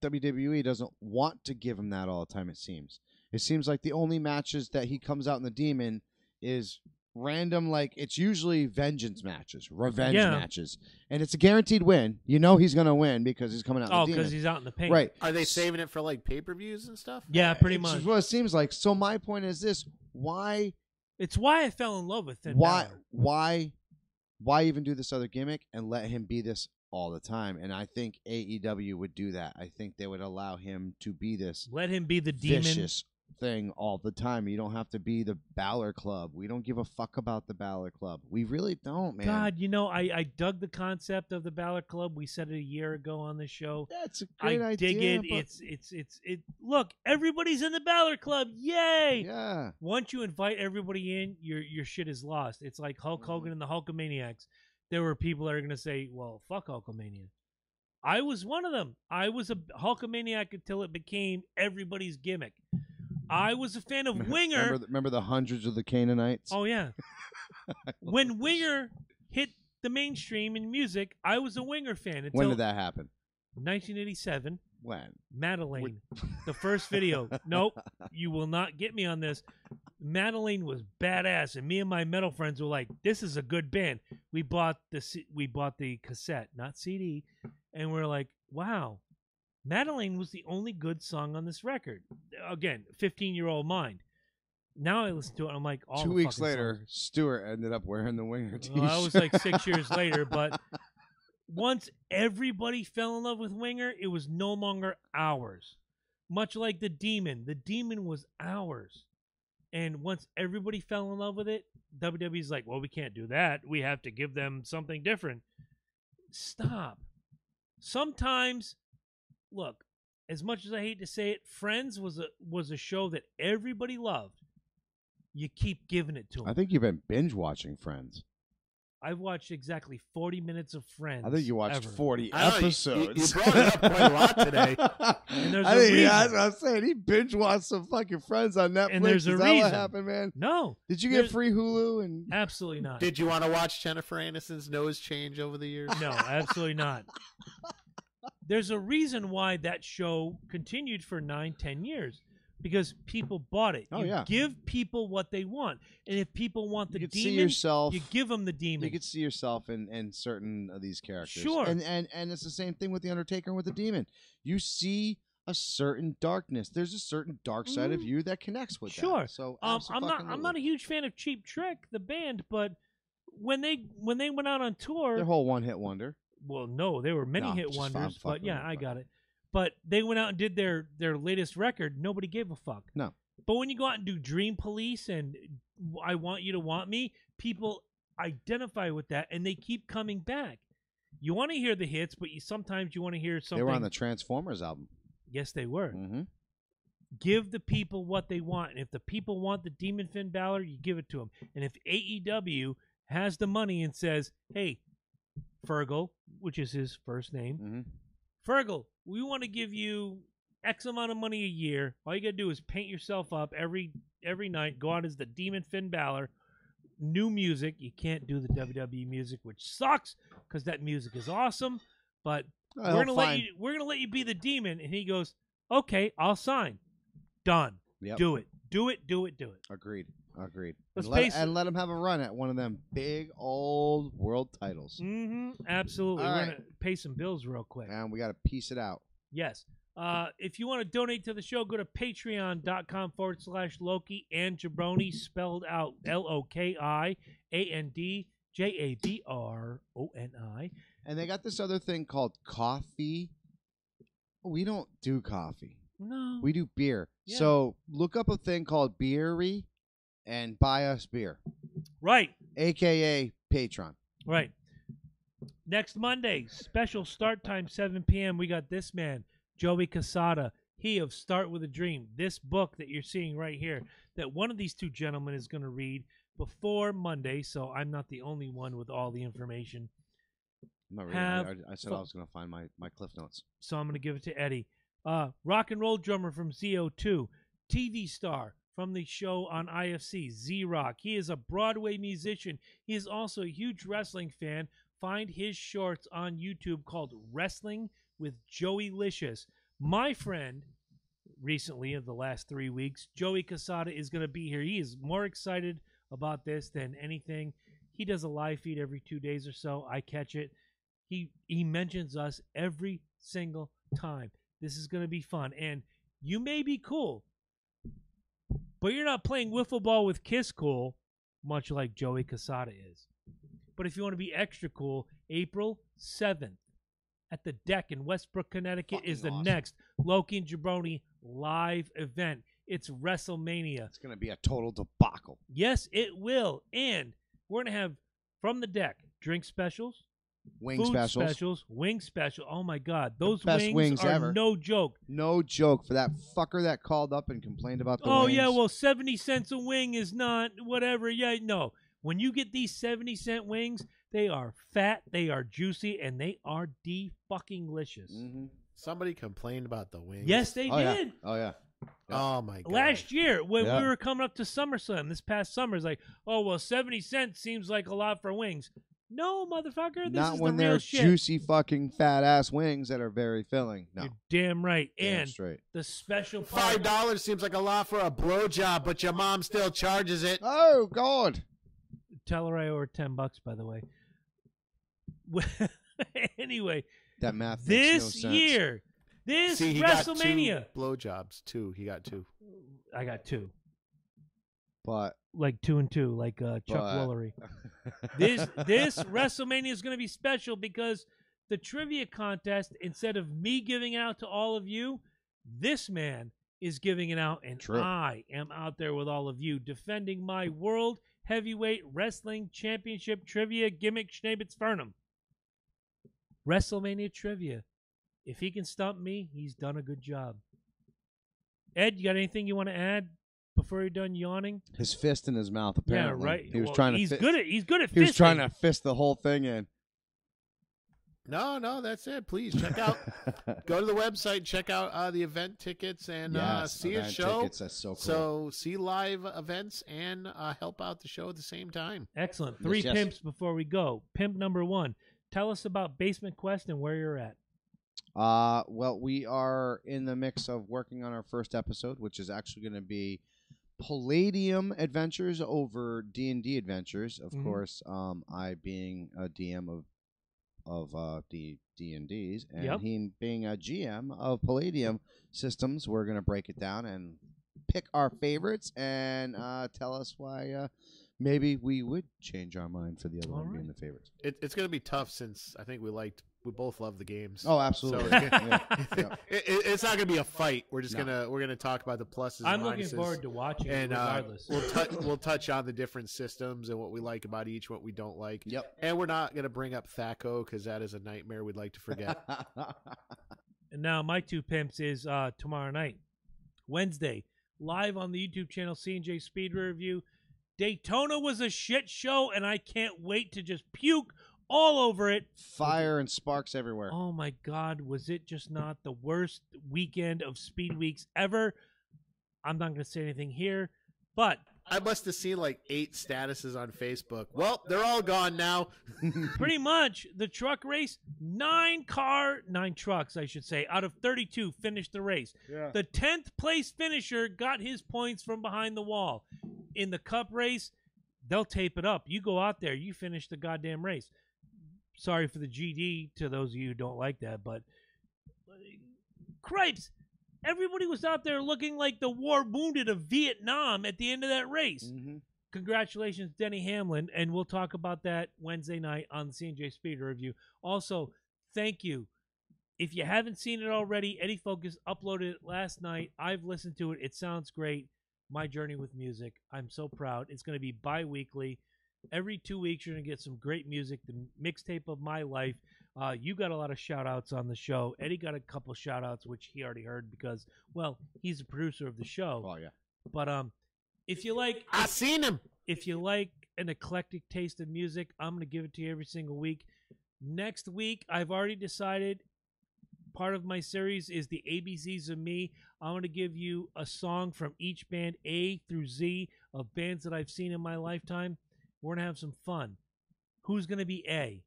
WWE doesn't want to give him that all the time, it seems. It seems like the only matches that he comes out in the demon is random, like it's usually vengeance matches, revenge matches. And it's a guaranteed win. You know he's going to win because he's coming out in the demon. Oh, because he's out in the paint. Right. Are they saving it for like pay-per-views and stuff? Yeah, pretty much. It's what it seems like. So my point is this. Why? It's why I fell in love with Finn Balor. Why even do this other gimmick and let him be this all the time? And I think AEW would do that. I think they would allow him to be this. Let him be the demon. Vicious thing all the time. You don't have to be the Balor Club. We don't give a fuck about the Balor Club. We really don't, man. God, I dug the concept of the Balor Club. We said it a year ago on the show. That's a great idea. I dig it. It's look, everybody's in the Balor Club. Yay! Yeah. Once you invite everybody in, your shit is lost. It's like Hulk Hogan and the Hulkamaniacs. There were people that are going to say, well, fuck Hulkamania. I was one of them. I was a Hulkamaniac until it became everybody's gimmick. I was a fan of Winger. Remember the hundreds of the Canaanites? Oh, yeah. When Winger hit the mainstream in music, I was a Winger fan. When did that happen? 1987. When? Madeline. The first video. Nope. You will not get me on this. Madeline was badass, and me and my metal friends were like, this is a good band. We bought the cassette, not CD, and we're like, wow. Madeline was the only good song on this record. Again, 15-year-old mind. Now I listen to it, and I'm like, all 2 weeks later, songs. Stuart ended up wearing the Winger t-shirt. Well, that was like 6 years later, but once everybody fell in love with Winger, it was no longer ours. Much like the Demon. The Demon was ours. And once everybody fell in love with it, WWE's like, well, we can't do that. We have to give them something different. Stop. Sometimes... Look, as much as I hate to say it, Friends was a show that everybody loved. You keep giving it to them. I think you've been binge watching Friends. I've watched exactly 40 minutes of Friends. I think you watched 40 You episodes. brought it up quite a lot today. And there's a reason. That's what I'm saying. He binge watched some fucking Friends on Netflix. And there's a Is reason. that what happened, man? No. Did you get free Hulu? And Absolutely not. Did you want to watch Jennifer Aniston's nose change over the years? No, absolutely not. There's a reason why that show continued for 9-10 years. Because people bought it. Oh, you yeah. give people what they want. And if people want the you demon, see yourself, you give them the demon. You could see yourself in certain of these characters. Sure. And it's the same thing with The Undertaker and with the demon. You see a certain darkness. There's a certain dark side of you that connects with sure. that. So I'm not a huge fan of Cheap Trick, the band, but when they went out on tour, their whole one-hit wonder. Well, no, they were many hit wonders, but yeah, I got it. But they went out and did their latest record. Nobody gave a fuck. No. But when you go out and do Dream Police and I Want You to Want Me, people identify with that, and they keep coming back. You want to hear the hits, but sometimes you want to hear something. They were on the Transformers album. Yes, they were. Mm-hmm. Give the people what they want. And if the people want the Demon Finn Balor, you give it to them. And if AEW has the money and says, hey, Fergal, which is his first name, Fergal, we want to give you X amount of money a year. All you got to do is paint yourself up every night, go out as the Demon Finn Balor. New music. You can't do the WWE music, which sucks because that music is awesome. But we're gonna let you be the Demon. And he goes, okay, I'll sign. Done. Yep. Do it. Agreed. And let him have a run at one of them big old world titles. Absolutely. All We're right. going to pay some bills real quick. And we got to piece it out. Yes. If you want to donate to the show, go to patreon.com/Loki and Jabroni, spelled out LOKIANDJABRONI. And they got this other thing called coffee. We don't do coffee. No. We do beer. Yeah. So look up a thing called Beery and buy us beer. Right. AKA Patreon. Right. Next Monday, special start time, 7 p.m. We got this man, Joey Casada, he of Start With a Dream. This book that you're seeing right here, that one of these two gentlemen is going to read before Monday, so I'm not the only one with all the information. I'm not reading. I said I was going to find my Cliff Notes. So I'm going to give it to Eddie. Rock and roll drummer from ZO2, TV star from the show on IFC, Z-Rock. He is a Broadway musician. He is also a huge wrestling fan. Find his shorts on YouTube called Wrestling with Joey Licious. My friend, recently in the last 3 weeks, Joey Casada is going to be here. He is more excited about this than anything. He does a live feed every 2 days or so. I catch it. He mentions us every single time. This is going to be fun. And you may be cool, but you're not playing wiffle ball with Kiss Cool, much like Joey Casada is. But if you want to be extra cool, April 7th at the Deck in Westbrook, Connecticut is the next Loki and Jabroni live event. It's WrestleMania. It's going to be a total debacle. Yes, it will. And we're going to have, from the Deck, drink specials, Wing food specials. wing special. Oh, my God. Those best wings are ever. no joke. No joke for that fucker that called up and complained about the wings. Oh, yeah, well, 70 cents a wing is not whatever. Yeah, no. When you get these 70-cent wings, they are fat, they are juicy, and they are de-fucking-licious. Somebody complained about the wings. Yes, they did. Yeah. Oh, yeah. Oh, my God. Last year, when we were coming up to SummerSlam, this past summer, it's like, oh, well, 70 cents seems like a lot for wings. No, motherfucker, this Not is when the real they're shit. juicy fucking fat ass wings that are very filling. No. You're damn right. Damn And straight. the special part. $5 seems like a lot for a blowjob, but your mom still charges it. Oh, God. Tell her I owe her $10, by the way. Anyway, That math makes this no sense. year, this See, he WrestleMania. got 2 blowjobs, 2. He got 2. I got 2. But Like 2 and 2, like Chuck Woolery. This WrestleMania is going to be special because the trivia contest, instead of me giving it out to all of you, this man is giving it out, and True. I am out there with all of you defending my World Heavyweight Wrestling Championship Trivia Gimmick Schnabitz Fernum. WrestleMania Trivia. If he can stump me, he's done a good job. Ed, you got anything you want to add before you're done yawning? his fist in his mouth, apparently. Yeah, right. He was Well, trying to he's fit- good at fisting. He was trying to fist the whole thing in. No, that's it. Please check out. Go to the website, check out the event tickets, and see a event show. tickets, that's so cool. So see live events and help out the show at the same time. Excellent. 3 Yes. pimps before we go. Pimp number 1. Tell us about Basement Quest and where you're at. Well, we are in the mix of working on our first episode, which is actually going to be Palladium Adventures over D&D Adventures. Of course, I being a DM of the D&Ds, and him being a GM of Palladium Systems. We're going to break it down and pick our favorites and tell us why maybe we would change our mind for the other one being the favorites. It's going to be tough since I think we both love the games. Oh, absolutely. So it's not going to be a fight. We're just we're gonna talk about the pluses. I'm and looking minuses. forward to watching it regardless. We'll touch on the different systems and what we like about each, what we don't like. Yep. And we're not going to bring up THACO because that is a nightmare we'd like to forget. And now my 2 pimps is tomorrow night. Wednesday, live on the YouTube channel C&J Speed Review. Daytona was a shit show, and I can't wait to just puke all over it. Fire and sparks everywhere. Oh, my God. Was it just not the worst weekend of Speed Weeks ever? I'm not going to say anything here, but I must have seen like 8 statuses on Facebook. Well, they're all gone now. pretty much the truck race, 9 trucks, I should say, out of 32 finished the race. Yeah. The 10th place finisher got his points from behind the wall. In the cup race, they'll tape it up. You go out there, you finish the goddamn race. Sorry for the GD to those of you who don't like that, but cripes. Everybody was out there looking like the war wounded of Vietnam at the end of that race. Mm-hmm. Congratulations, Denny Hamlin, and we'll talk about that Wednesday night on the C&J Speed Review. Also, thank you. If you haven't seen it already, Eddie Focus uploaded it last night. I've listened to it. It sounds great. My Journey with Music. I'm so proud. It's going to be bi-weekly. Every 2 weeks, you're going to get some great music, the mixtape of my life. You got a lot of shout-outs on the show. Eddie got a couple shout-outs, which he already heard because, well, he's a producer of the show. Oh, yeah. But if you like... I seen him. If you like an eclectic taste of music, I'm going to give it to you every single week. Next week, I've already decided part of my series is the ABCs of me. I'm going to give you a song from each band, A through Z, of bands that I've seen in my lifetime. We're going to have some fun. Who's going to be A?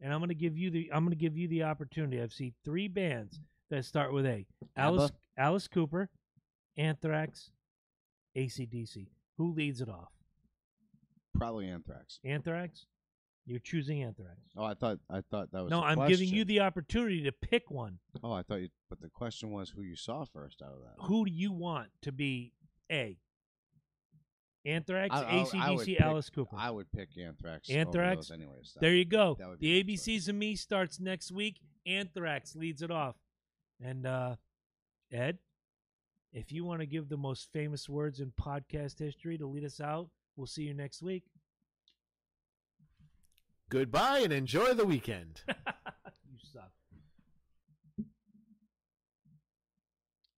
And I'm going to give you the opportunity. I've seen 3 bands that start with A. Alice Cooper, Anthrax, AC/DC. Who leads it off? Probably Anthrax. Anthrax? You're choosing Anthrax. Oh, I thought that was No, the I'm question. giving you the opportunity to pick one. Oh, I thought you... But the question was who you saw first out of that. Who do you want to be A? Anthrax, I would AC/DC, pick- Alice Cooper. I would pick Anthrax. Anthrax? Over those anyways. There you go. That would be The my ABCs of Me starts next week. Anthrax leads it off. And Ed, if you want to give the most famous words in podcast history to lead us out, we'll see you next week. Goodbye and enjoy the weekend. You suck.